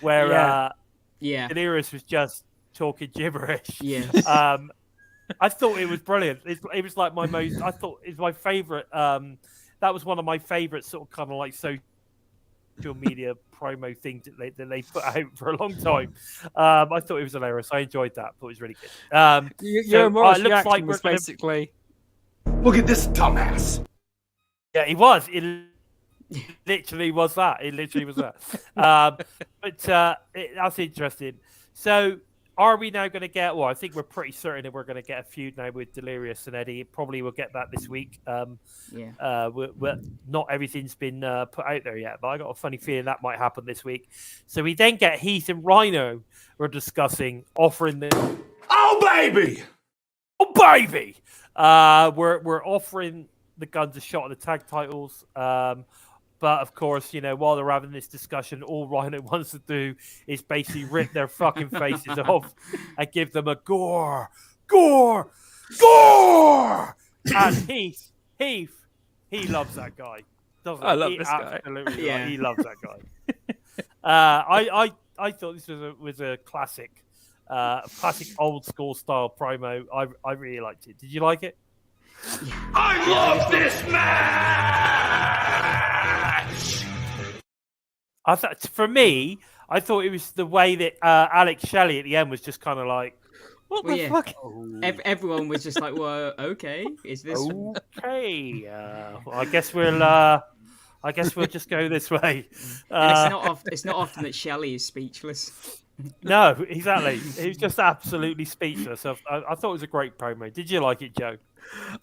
where Delirious was just talking gibberish. Yeah, I thought it was brilliant. It was like I thought it was my favorite. That was one of my favorite sort of kind of like social media promo things that they put out for a long time. I thought it was hilarious. I enjoyed that. Thought it was really good. Uemura's reaction was basically, look at this dumbass. Yeah, he was. It literally was that. It literally was that. But that's interesting. So are we now going to get? Well, I think we're pretty certain that we're going to get a feud now with Delirious and Eddie. Probably we'll get that this week. Not everything's been put out there yet, but I got a funny feeling that might happen this week. So we then get Heath and Rhino. We're discussing offering the. Oh, baby! Oh, baby! We're offering the Guns a shot at the tag titles. But of course, while they're having this discussion, all Rhino wants to do is basically rip their fucking faces off and give them a gore. And Heath, he loves that guy. Doesn't I love he? this guy. Absolutely, Yeah. he loves that guy. I thought this was a classic old school style promo. I really liked it. Did you like it? I love this match! I thought, for me, I thought it was the way that Alex Shelley at the end was just kind of like, What Well, the yeah. fuck? Everyone was just like, well, okay, is this? okay, well, I guess we'll just go this way. And it's not often that Shelley is speechless. No, exactly. He was just absolutely speechless. I thought it was a great promo. Did you like it, Joe?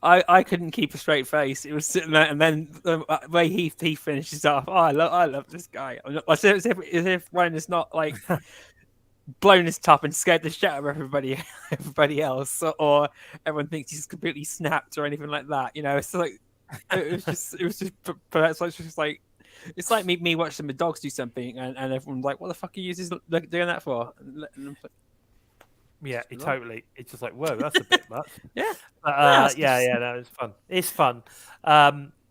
I couldn't keep a straight face. It was sitting there, and then the way he finishes off. Oh, I love this guy. As if Ryan is not like blown his top and scared the shit out of everybody else, or everyone thinks he's completely snapped or anything like that. It's like it was just like. It's like me watching my dogs do something, and everyone's like, "What the fuck are you doing that for?" Yeah, totally. It's just like, whoa, that's a bit much. Yeah, No, it's fun. It's fun.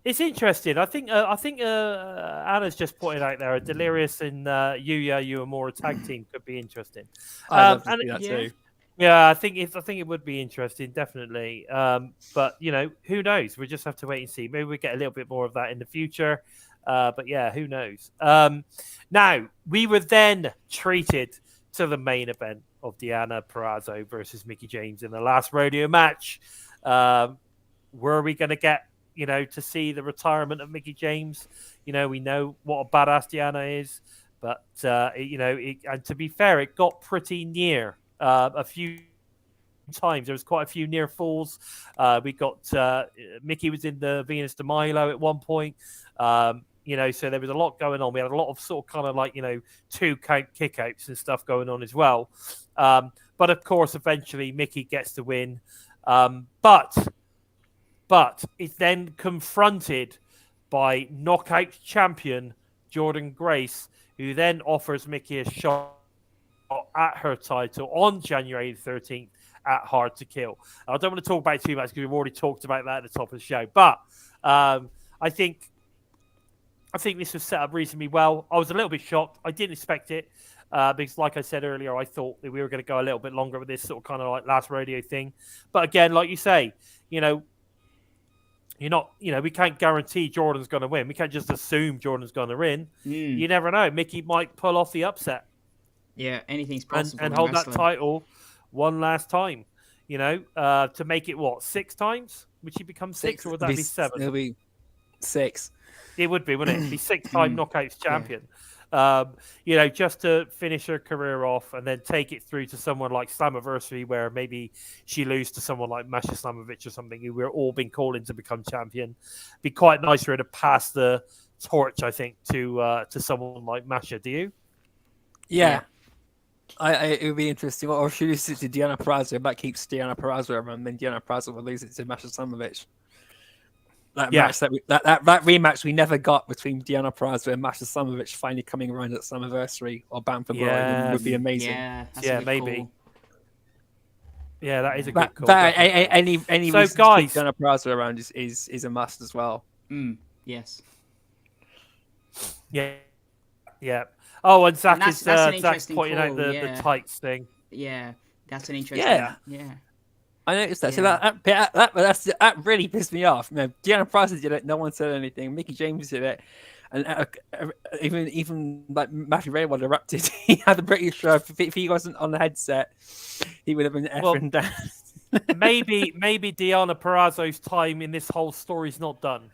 It's interesting. I think Anna's just pointed out there, a Delirious and Yuya Uemura tag team could be interesting. I love to see that too. Yeah, I think it would be interesting, definitely. But who knows? We just have to wait and see. Maybe we get a little bit more of that in the future. But yeah, who knows? Now we were then treated to the main event of Deonna Purrazo versus Mickie James in the last rodeo match. Were we going to get to see the retirement of Mickie James? We know what a badass Deonna is, but and to be fair, it got pretty near a few times. There was quite a few near falls. We got Mickie was in the Venus de Milo at one point. So there was a lot going on. We had a lot of sort of kind of like 2 count kickouts and stuff going on as well. But of course, eventually Mickie gets the win. But it's then confronted by knockout champion Jordynne Grace, who then offers Mickie a shot at her title on January 13th at Hard to Kill. I don't want to talk about it too much because we've already talked about that at the top of the show. But I think this was set up reasonably well. I was a little bit shocked. I didn't expect it because, like I said earlier, I thought that we were going to go a little bit longer with this sort of kind of like last rodeo thing. But again, like you say, we can't guarantee Jordan's going to win. We can't just assume Jordan's going to win. You never know. Mickie might pull off the upset. Yeah, anything's possible. And hold that title one last time. To make it 6 times? Would she become 6 or would that be 7? It'll be 6. It would be, wouldn't it? Be 6-time knockouts champion. Just to finish her career off and then take it through to someone like Slammiversary, where maybe she loses to someone like Masha Slamovich or something, who we're all been calling to become champion. Be quite nice for her to pass the torch, I think, to someone like Masha. Do you? Yeah. It would be interesting. Or she loses it to Deonna Purrazo, that keeps Deonna Purrazo around, and then Deonna Purrazo will lose it to Masha Slamovich. That rematch we never got between Deonna Purrazo and Masha Slamovich finally coming around at Slammiversary or Bound for Glory would be amazing. Yeah, maybe. Call. Yeah, that is a good call. Any so reason guys, to keep Deonna Purrazo around is a must as well. Yes. Yeah. Oh, and Zach And Zach's pointing out the tights thing. Yeah, that's an interesting. Yeah. I noticed that. So that really pissed me off. Deonna Purrazo did it. No one said anything. Mickie James did it, and even like Matthew Raywald erupted. He had the British. If he wasn't on the headset, he would have been effing down. maybe Deonna Purrazo's time in this whole story's not done.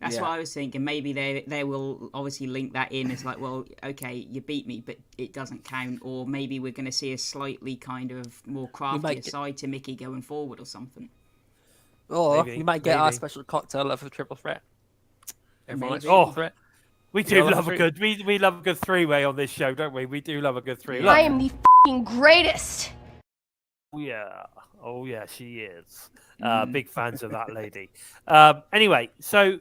That's what I was thinking. Maybe they will obviously link that in as like, well, okay, you beat me, but it doesn't count. Or maybe we're going to see a slightly kind of more craftier side to Mickie going forward or something. Or we might get our special cocktail of a triple threat. Everyone likes triple threat. We do love a good we love a good three-way on this show, don't we? We do love a good three-way. I am the greatest. Oh yeah, she is. Big fans of that lady. Anyway, so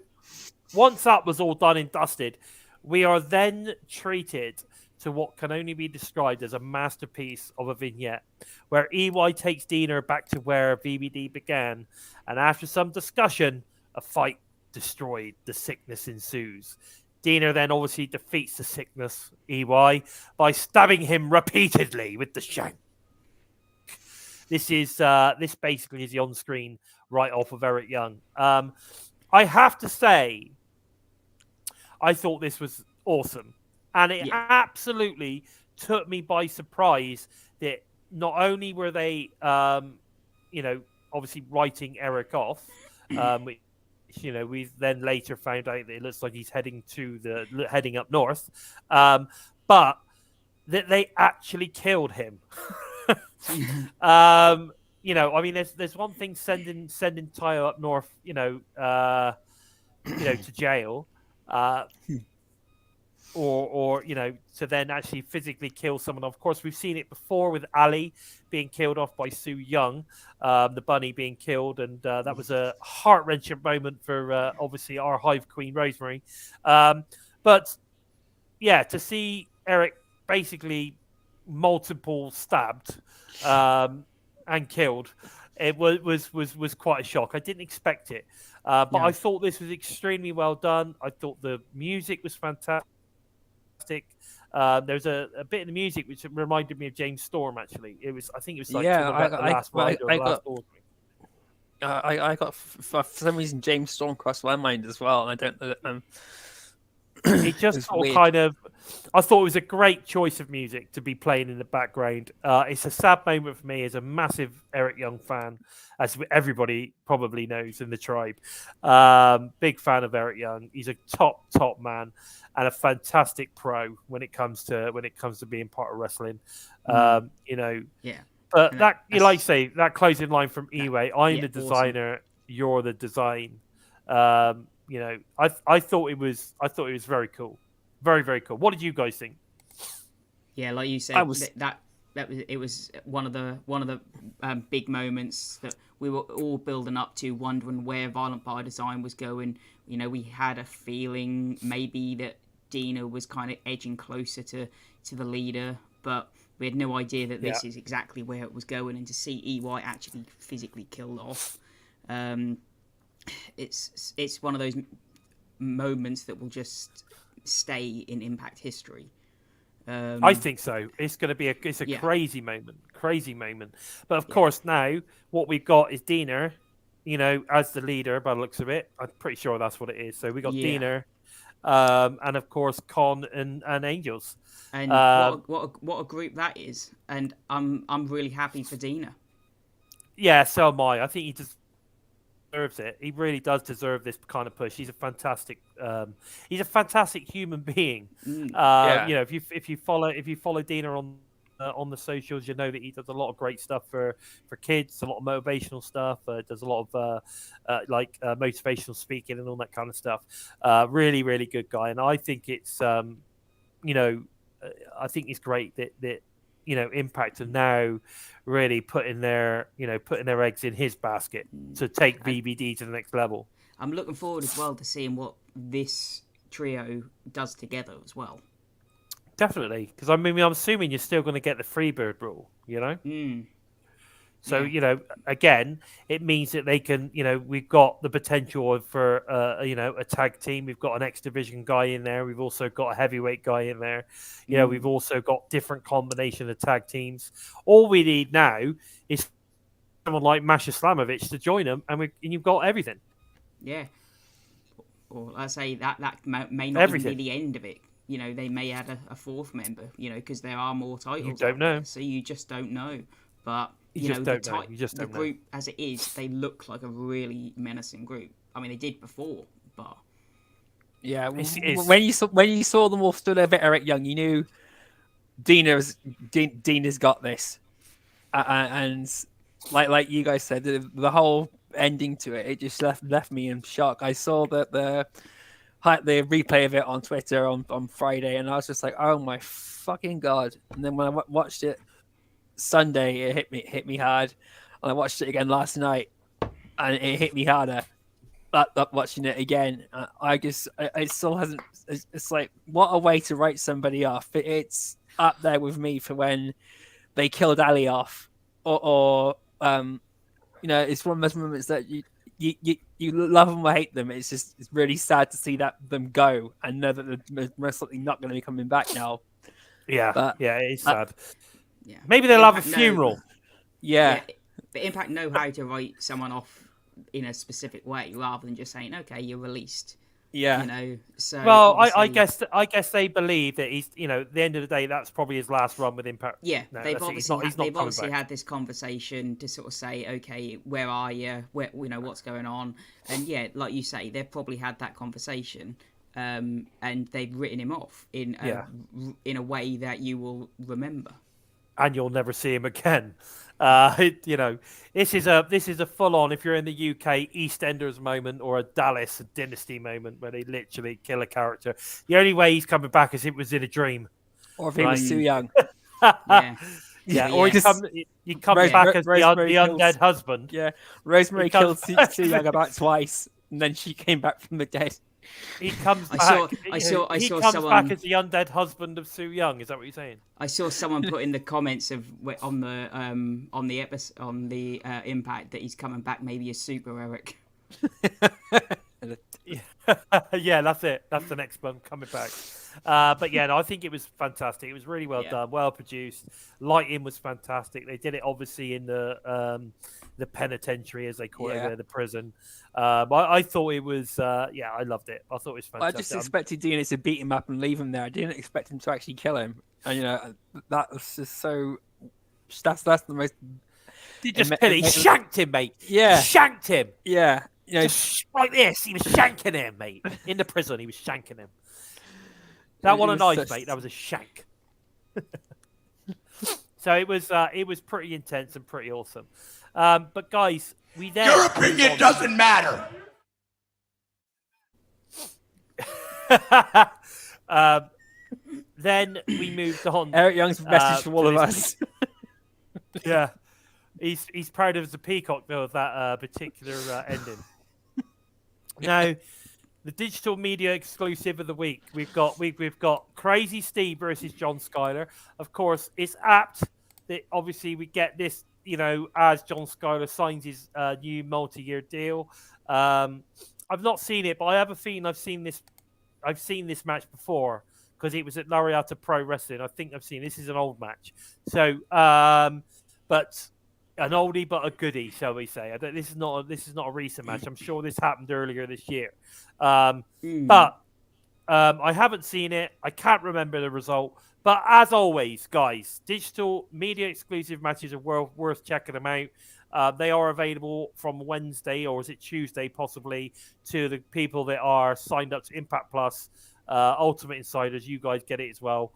once that was all done and dusted, we are then treated to what can only be described as a masterpiece of a vignette, where EY takes Deonna back to where VBD began, and after some discussion, a fight destroyed. The sickness ensues. Deonna then obviously defeats the sickness, EY, by stabbing him repeatedly with the shank. This basically is the on-screen write-off of Eric Young. I have to say, I thought this was awesome, and it absolutely took me by surprise that not only were they, obviously writing Eric off, which, we then later found out that it looks like he's heading up north, but that they actually killed him. There's one thing sending Tayo up north, to jail, or to then actually physically kill someone. Of course, we've seen it before with Ali being killed off by Sue Young, the bunny being killed, and that was a heart-wrenching moment for obviously our Hive Queen Rosemary. But yeah, to see Eric basically multiple stabbed and killed, it was quite a shock. I didn't expect it, but I thought this was extremely well done. I thought the music was fantastic. There's a bit in the music which reminded me of James Storm. Actually, I think it was like I got for some reason James Storm crossed my mind as well, and I don't know that. It just I thought it was a great choice of music to be playing in the background. It's a sad moment for me as a massive Eric Young fan, as everybody probably knows in the tribe. Big fan of Eric Young. He's a top man and a fantastic pro when it comes to being part of wrestling. But like you say, that closing line from Eway, I'm the designer, you're the design. I thought it was very cool, very, very cool. What did you guys think? Yeah, like you said, it was one of the big moments that we were all building up to, wondering where Violent by Design was going. We had a feeling maybe that Deonna was kind of edging closer to the leader, but we had no idea that this is exactly where it was going. And to see EY actually physically killed off, it's one of those moments that will just stay in Impact history. I think so. It's going to be a crazy moment. But of course, now what we've got is Deonna, as the leader by the looks of it. I'm pretty sure that's what it is. So we got Deonna, and of course Con and Angels. And what a group that is. And I'm really happy for Deonna. Yeah, so am I. I think he deserves it. He really does deserve this kind of push. He's a fantastic human being. If you follow Deonna on the socials, you know that he does a lot of great stuff for kids, a lot of motivational stuff, does a lot of motivational speaking and all that kind of stuff. Really, really good guy, and I think it's I think it's great that Impact are now really putting their eggs in his basket to take VBD to the next level. I'm looking forward as well to seeing what this trio does together as well. Definitely, because I'm assuming you're still going to get the Freebird rule, So again, it means that they can, we've got the potential for a tag team. We've got an X Division guy in there. We've also got a heavyweight guy in there. We've also got different combination of tag teams. All we need now is someone like Masha Slamovich to join them, and you've got everything. Yeah. Or I say that may not even be the end of it. They may add a fourth member. Because there are more titles. You don't know. So you just don't know, but. The group as it is, they look like a really menacing group. I mean, they did before, but Yeah, It's- when you saw them all stood there, a bit Eric Young, you knew Deana's got this, and like you guys said, the whole ending to it just left me in shock. I saw that the replay of it on Twitter on Friday, and I was just like, oh my fucking god! And then when I watched it Sunday, it hit me hard, and I watched it again last night, and it hit me harder. Watching it again, it still hasn't. It's like, what a way to write somebody off. It's up there with me for when they killed Ali off, or it's one of those moments that you love them or hate them. It's really sad to see them go and know that they're most likely not going to be coming back now. Yeah, But, yeah, it is sad. Yeah. Maybe they'll have a Impact funeral. Yeah. But Impact know how to write someone off in a specific way rather than just saying, okay, you're released. Yeah. You know, so Well, I obviously- guess they believe that he's, at the end of the day, that's probably his last run with Impact. Yeah, No, they've that's it. obviously, He's not coming back. had this conversation to sort of say, okay, where are you? Where, what's going on? And yeah, like you say, they've probably had that conversation, and they've written him off in a way that you will remember. And you'll never see him again. This is a full on, if you're in the UK, EastEnders moment or a Dallas Dynasty moment where they literally kill a character. The only way he's coming back is it was in a dream. Or if he was too young. Yeah. Yeah, Yeah. or he comes back as the undead husband. Yeah, Rosemary He comes killed Sue Young about twice, and then she came back from the dead. He comes back. I saw he comes someone- back as the undead husband of Sue Young. Is that what you're saying? I saw someone put in the comments on the episode on the Impact that he's coming back maybe as Super Eric. Yeah, that's it. That's the next one coming back. But yeah, no, I think it was fantastic. It was really well done, well produced. Lighting was fantastic. They did it obviously in the penitentiary, as they call it, the prison. I thought it was, I loved it. I thought it was fantastic. I just expected Deonna to beat him up and leave him there. I didn't expect him to actually kill him. And that was just so. That's the most. He shanked him, mate. Yeah, shanked him. Yeah, just like this. He was shanking him, mate. In the prison, he was shanking him. That wasn't a knife, mate. That was a shank. So it was pretty intense and pretty awesome. But guys, we then Your opinion doesn't matter. Then we moved on. Eric Young's message for all of us. Yeah, he's proud of the peacock though of that particular ending. Now, the digital media exclusive of the week, we've got Crazy Steve versus John Skyler. Of course, it's apt that obviously we get this, as John Skyler signs his new multi-year deal. I've not seen it, but I have a feeling I've seen this match before because it was at Lariata Pro Wrestling. I think I've seen this is an old match. So, but an oldie but a goodie, shall we say? This is not a recent match. I'm sure this happened earlier this year. But I haven't seen it. I can't remember the result. But as always, guys, digital media exclusive matches are worth checking them out. They are available from Wednesday, or is it Tuesday, possibly, to the people that are signed up to Impact Plus, Ultimate Insiders. You guys get it as well.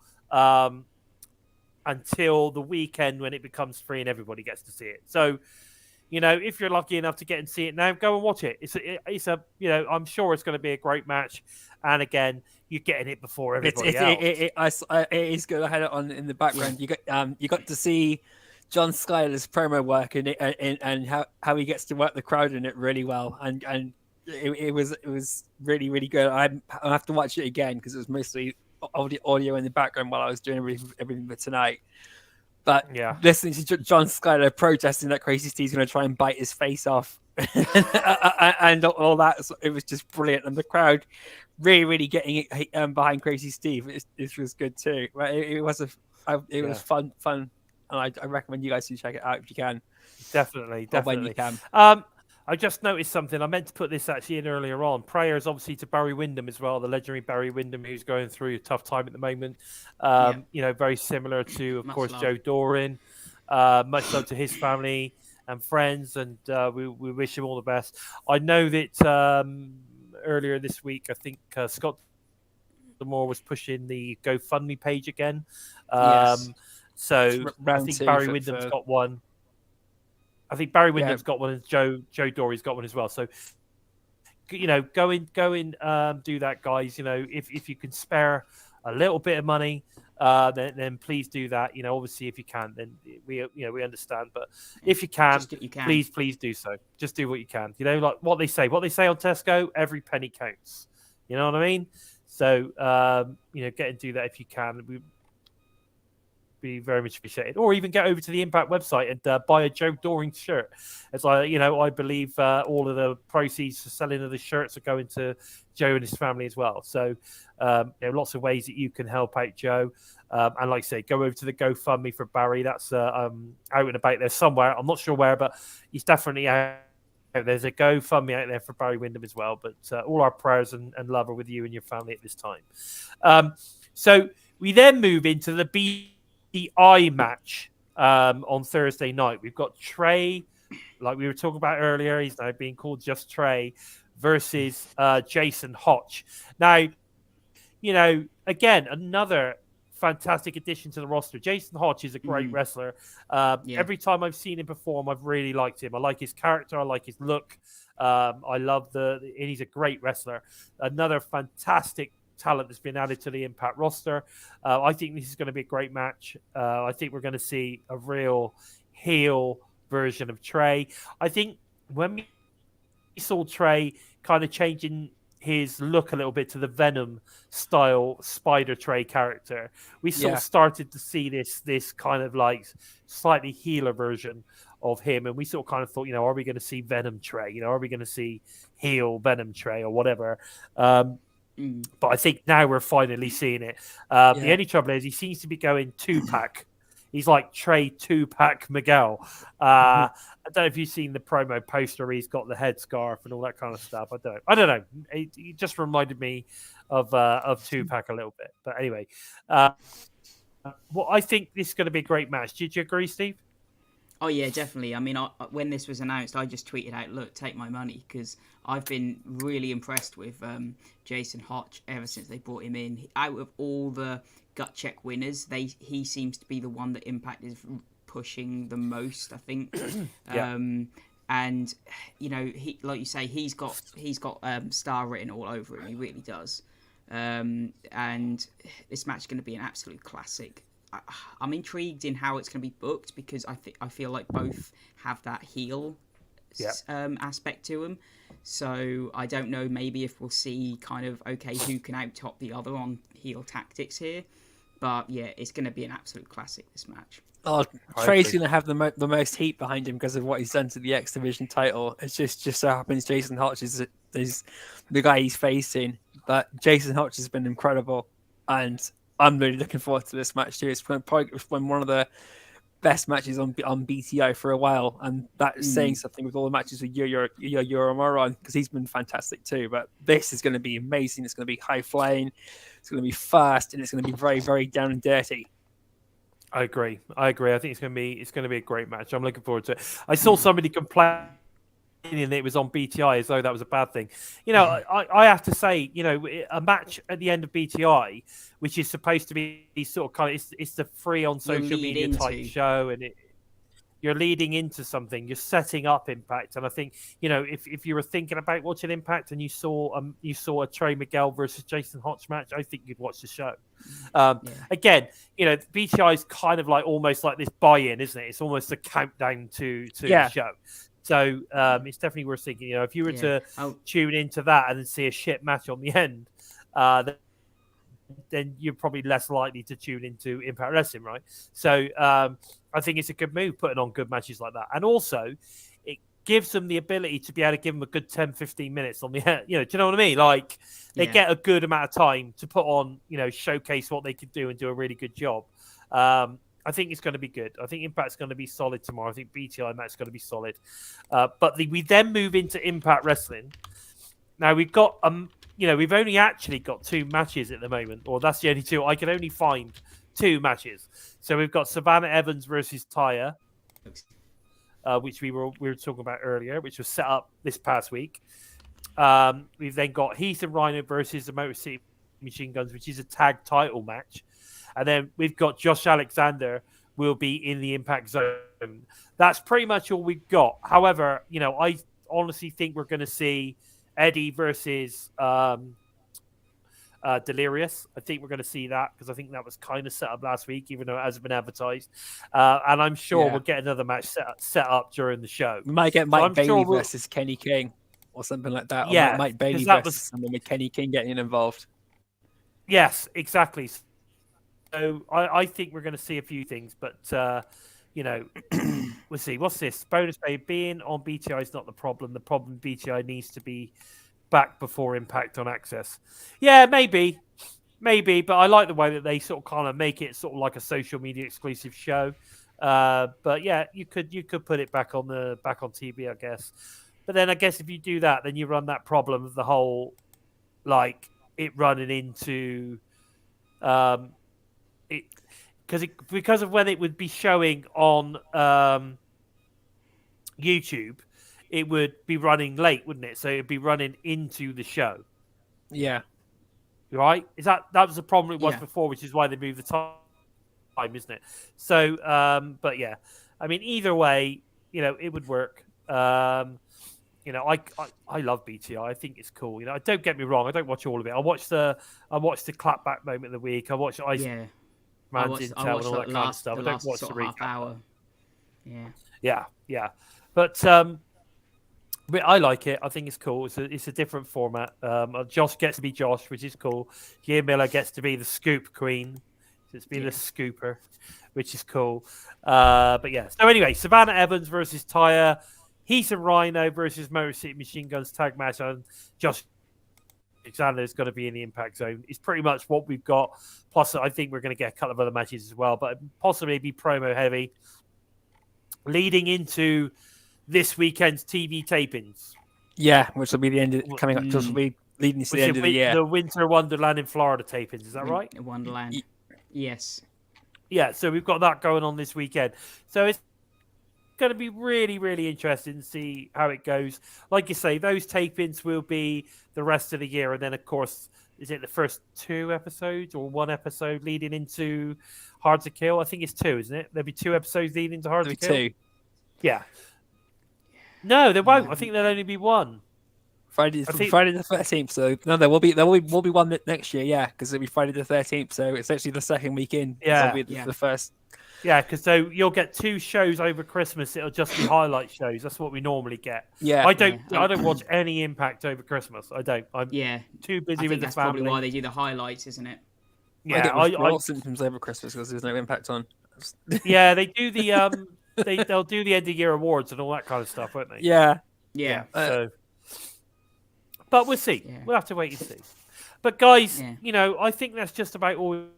Until the weekend when it becomes free and everybody gets to see it. So, if you're lucky enough to get and see it now, go and watch it. It's a I'm sure it's going to be a great match. And again, you're getting it before everybody else. It is good. I had it on in the background. You got to see John Skyler's promo work and how he gets to work the crowd in it really well. And it was really, really good. I have to watch it again because it was mostly audio in the background while I was doing everything for tonight. But listening to John Skyler protesting that Crazy Steve's going to try and bite his face off and all that, it was just brilliant. And the crowd really, really getting it behind Crazy Steve. It was good too. It was fun, and I recommend you guys to check it out if you can. Definitely. When you can. I just noticed something. I meant to put this actually in earlier on. Prayers, obviously, to Barry Windham as well, the legendary Barry Windham, who's going through a tough time at the moment. Very similar to, of course, Joe Doran. Much love to his family and friends, and we wish him all the best. I know that earlier this week. I think Scott Demore was pushing the GoFundMe page again. Yes. So I Round think two Barry for- Windham's for- got one. I think Barry Windham's got one, and Joe Dory's got one as well. So, go in, do that, guys. If you can spare a little bit of money, then please do that. Obviously, if you can, then we understand. But if you can, please do so. Just do what you can. Like what they say on Tesco, every penny counts. You know what I mean? So, get and do that if you can. We be very much appreciated. Or even get over to the Impact website and buy a Joe Doring shirt. As I believe all of the proceeds for selling of the shirts are going to Joe and his family as well. So there are lots of ways that you can help out Joe. And like I say, go over to the GoFundMe for Barry. That's out and about there somewhere. I'm not sure where, but he's definitely out. There's a GoFundMe out there for Barry Windham as well. But all our prayers and love are with you and your family at this time. So we then move into the BTI match on Thursday night. We've got Trey, like we were talking about earlier. He's now being called just Trey, versus Jason Hotch. Now, again, another fantastic addition to the roster. Jason Hotch is a great wrestler. Every time I've seen him perform, I've really liked him. I like his character. I like his look. I love and he's a great wrestler. Another fantastic talent that's been added to the Impact roster. I think this is going to be a great match. I think we're going to see a real heel version of Trey. I think when we saw Trey kind of changing his look a little bit to the Venom style Spider Trey character, we sort of started to see this kind of like slightly healer version of him, and we sort of kind of thought, are we going to see Venom Trey? Are we going to see heel Venom Trey or whatever? But I think now we're finally seeing it. The only trouble is he seems to be going 2-pack. He's like Trey 2-pack Miguel. I don't know if you've seen the promo poster where he's got the headscarf and all that kind of stuff. I don't know. It just reminded me of 2-pack a little bit. But anyway, I think this is going to be a great match. Did you agree, Steve? Oh yeah, definitely. I mean, when this was announced, I just tweeted out, "Look, take my money," because I've been really impressed with Jason Hotch ever since they brought him in. Out of all the gut check winners, he seems to be the one that Impact is pushing the most, I think. And he, like you say, he's got star written all over him. He really does. And this match is going to be an absolute classic. I'm intrigued in how it's going to be booked because I feel like both have that heel aspect to them. So I don't know, maybe if we'll see kind of, who can out-top the other on heel tactics here. But yeah, it's going to be an absolute classic, this match. Oh, Trey's going to have the most heat behind him because of what he's done to the X Division title. It's just so happens Jason Hotch is the guy he's facing. But Jason Hotch has been incredible. And I'm really looking forward to this match too. It's probably one of the best matches on BTI for a while, and that's saying something with all the matches with Yoramura on, because he's been fantastic too. But this is going to be amazing. It's going to be high flying, it's going to be fast, and it's going to be very, very down and dirty. I agree. I think it's going to be a great match. I'm looking forward to it. I saw somebody complain that it was on BTI as though that was a bad thing. I have to say, a match at the end of BTI, which is supposed to be sort of it's the free on social media type show, and you're leading into something, you're setting up Impact. And I think, if you were thinking about watching Impact and you saw a Trey Miguel versus Jason Hotch match, I think you'd watch the show. Again, BTI is kind of like almost like this buy-in, isn't it? It's almost a countdown to the show. So it's definitely worth thinking. If you were to tune into that and then see a shit match on the end, then you're probably less likely to tune into Impact Wrestling, right? So I think it's a good move putting on good matches like that. And also, it gives them the ability to be able to give them a good 10, 15 minutes on the end. Do you know what I mean? Like, they get a good amount of time to put on, showcase what they could do and do a really good job. I think it's going to be good. I think Impact's going to be solid tomorrow. I think BTI match is going to be solid. But we then move into Impact Wrestling. Now, we've got, we've only actually got 2 matches at the moment, or that's the only 2. I can only find 2 matches. So we've got Savannah Evans versus Taya, which we were talking about earlier, which was set up this past week. We've then got Heath and Rhino versus the Motor City Machine Guns, which is a tag title match. And then we've got Josh Alexander will be in the Impact Zone. That's pretty much all we've got. However, I honestly think we're going to see Eddie versus Delirious. I think we're going to see that because I think that was kind of set up last week, even though it hasn't been advertised. And I'm sure we'll get another match set up during the show. We might get Mike Bailey sure versus Kenny King or something like that. Yeah, or Mike Bailey that versus someone with Kenny King getting involved. Yes, exactly. So I think we're going to see a few things, but we'll see. What's this? Bonus pay being on BTI is not the problem. The problem BTI needs to be back before Impact on Access. Yeah, maybe, but I like the way that they sort of kind of make it sort of like a social media exclusive show. But yeah, you could put it back on TV, I guess. But then I guess if you do that, then you run that problem of the whole like it running into it because of when it would be showing on YouTube, it would be running late, wouldn't it? So it'd be running into the show. Yeah. Right? That was the problem it was before, which is why they moved the time, isn't it? So, but yeah, I mean, either way, it would work. I love BTI. I think it's cool. Don't get me wrong. I don't watch all of it. I watched the clapback moment of the week. I watched Man's Intel and all that kind of stuff. I don't watch the recap. Hour. Yeah. But I like it. I think it's cool. It's a different format. Josh gets to be Josh, which is cool. Gia Miller gets to be the scoop queen. So it's been the scooper, which is cool. But yeah. So anyway, Savannah Evans versus Taya. Heath and Rhino versus Motor City Machine Guns tag match. And Josh Alexander is going to be in the Impact Zone. It's pretty much what we've got. Plus, I think we're going to get a couple of other matches as well, but possibly be promo heavy. Leading into this weekend's TV tapings. Yeah, which will be the end of coming up. Just will be leading to the end of the year. The Winter Wonderland in Florida tapings. Is that right? Wonderland. Yes. Yeah, so we've got that going on this weekend. So it's going to be really, really interesting to see how it goes. Like you say, those tapings will be the rest of the year. And then, of course, is it the first 2 episodes or 1 episode leading into Hard to Kill? I think it's 2, isn't it? There'll be 2 episodes leading into Hard to Kill. 2. Yeah. No, there won't. I think there'll only be 1. Friday the 13th. So no, there will be one next year. Yeah, because it'll be Friday the 13th. So it's actually the second weekend. Yeah, it'll be the first. Yeah, because so you'll get 2 shows over Christmas. It'll just be highlight shows. That's what we normally get. Yeah, I don't watch any Impact over Christmas. I don't. I'm too busy with the that's family. Probably why they do the highlights, isn't it? Yeah, I get symptoms over Christmas because there's no Impact on. Yeah, they do the they'll do the end of year awards and all that kind of stuff, won't they? Yeah. So, but we'll see. Yeah. We'll have to wait and see. But guys, I think that's just about all we've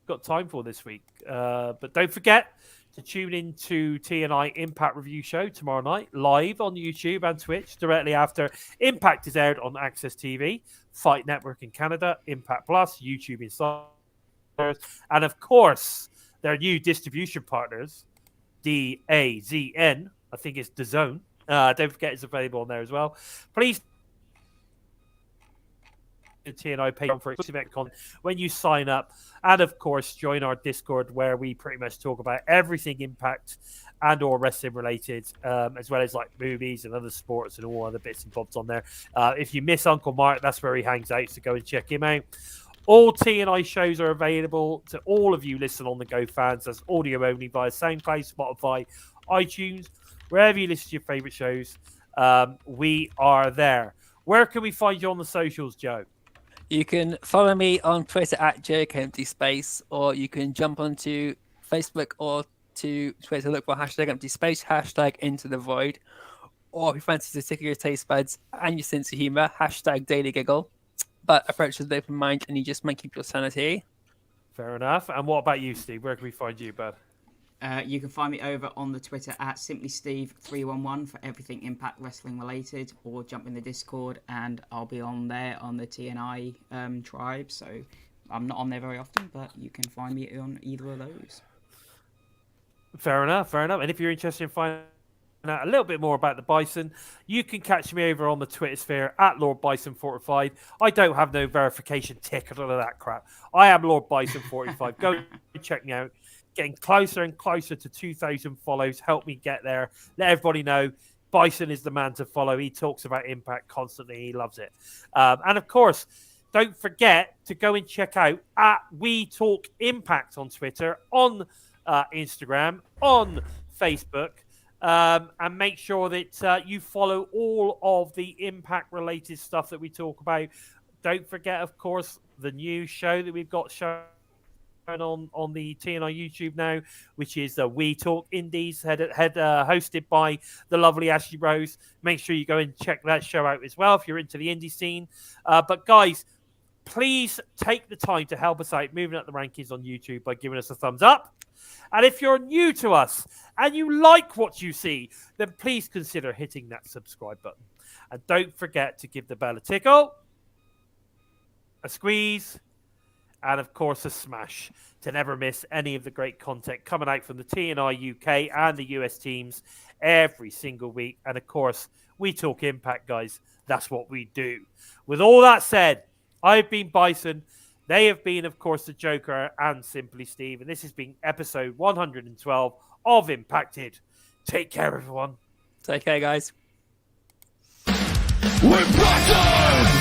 got time for this week. But don't forget to tune in to TNI Impact Review Show tomorrow night, live on YouTube and Twitch, directly after Impact is aired on Access TV, Fight Network in Canada, Impact Plus, YouTube Insiders, and of course, their new distribution partners, DAZN, I think it's DAZN. Don't forget it's available on there as well. Please TNI Patreon for exclusive content when you sign up, and of course join our Discord where we pretty much talk about everything Impact and or wrestling related, as well as like movies and other sports and all other bits and bobs on there. If you miss Uncle Mark, that's where he hangs out, so go and check him out. All TNI shows are available to all of you Listen on the Go fans. That's audio only via SoundCloud, Spotify, iTunes, wherever you listen to your favorite shows. We are there. Where can we find you on the socials, Joe? You can follow me on Twitter at JokerEmptySpace, or you can jump onto Facebook or to Twitter, look for #EmptySpace, #IntoTheVoid, or if you fancy to tickle your taste buds and your sense of humor, #DailyGiggle. But approach with an open mind, and you just might keep your sanity. Fair enough. And what about you, Steve? Where can we find you, bud? You can find me over on the Twitter at SimplySteve311 for everything Impact Wrestling related, or jump in the Discord and I'll be on there on the TNI tribe. So I'm not on there very often, but you can find me on either of those. Fair enough. And if you're interested in finding out a little bit more about the Bison, you can catch me over on the Twitter sphere at Lord Bison 45. I don't have no verification ticket or that crap. I am Lord Bison 45. Go check me out. Getting closer and closer to 2,000 follows. Help me get there. Let everybody know Bison is the man to follow. He talks about Impact constantly. He loves it. And of course, don't forget to go and check out at We Talk Impact on Twitter, on Instagram, on Facebook. And make sure that you follow all of the Impact-related stuff that we talk about. Don't forget, of course, the new show that we've got shown on the TNI YouTube now, which is We Talk Indies, hosted by the lovely Ashley Rose. Make sure you go and check that show out as well if you're into the indie scene. But guys, please take the time to help us out moving up the rankings on YouTube by giving us a thumbs up. And if you're new to us and you like what you see, then please consider hitting that subscribe button. And don't forget to give the bell a tickle, a squeeze, and of course a smash to never miss any of the great content coming out from the TNI UK and the US teams every single week. And of course, we talk Impact, guys. That's what we do. With all that said, I've been Bison. They have been, of course, the Joker and Simply Steve. And this has been episode 112 of Impacted. Take care, everyone. Take care, guys. We're Bison!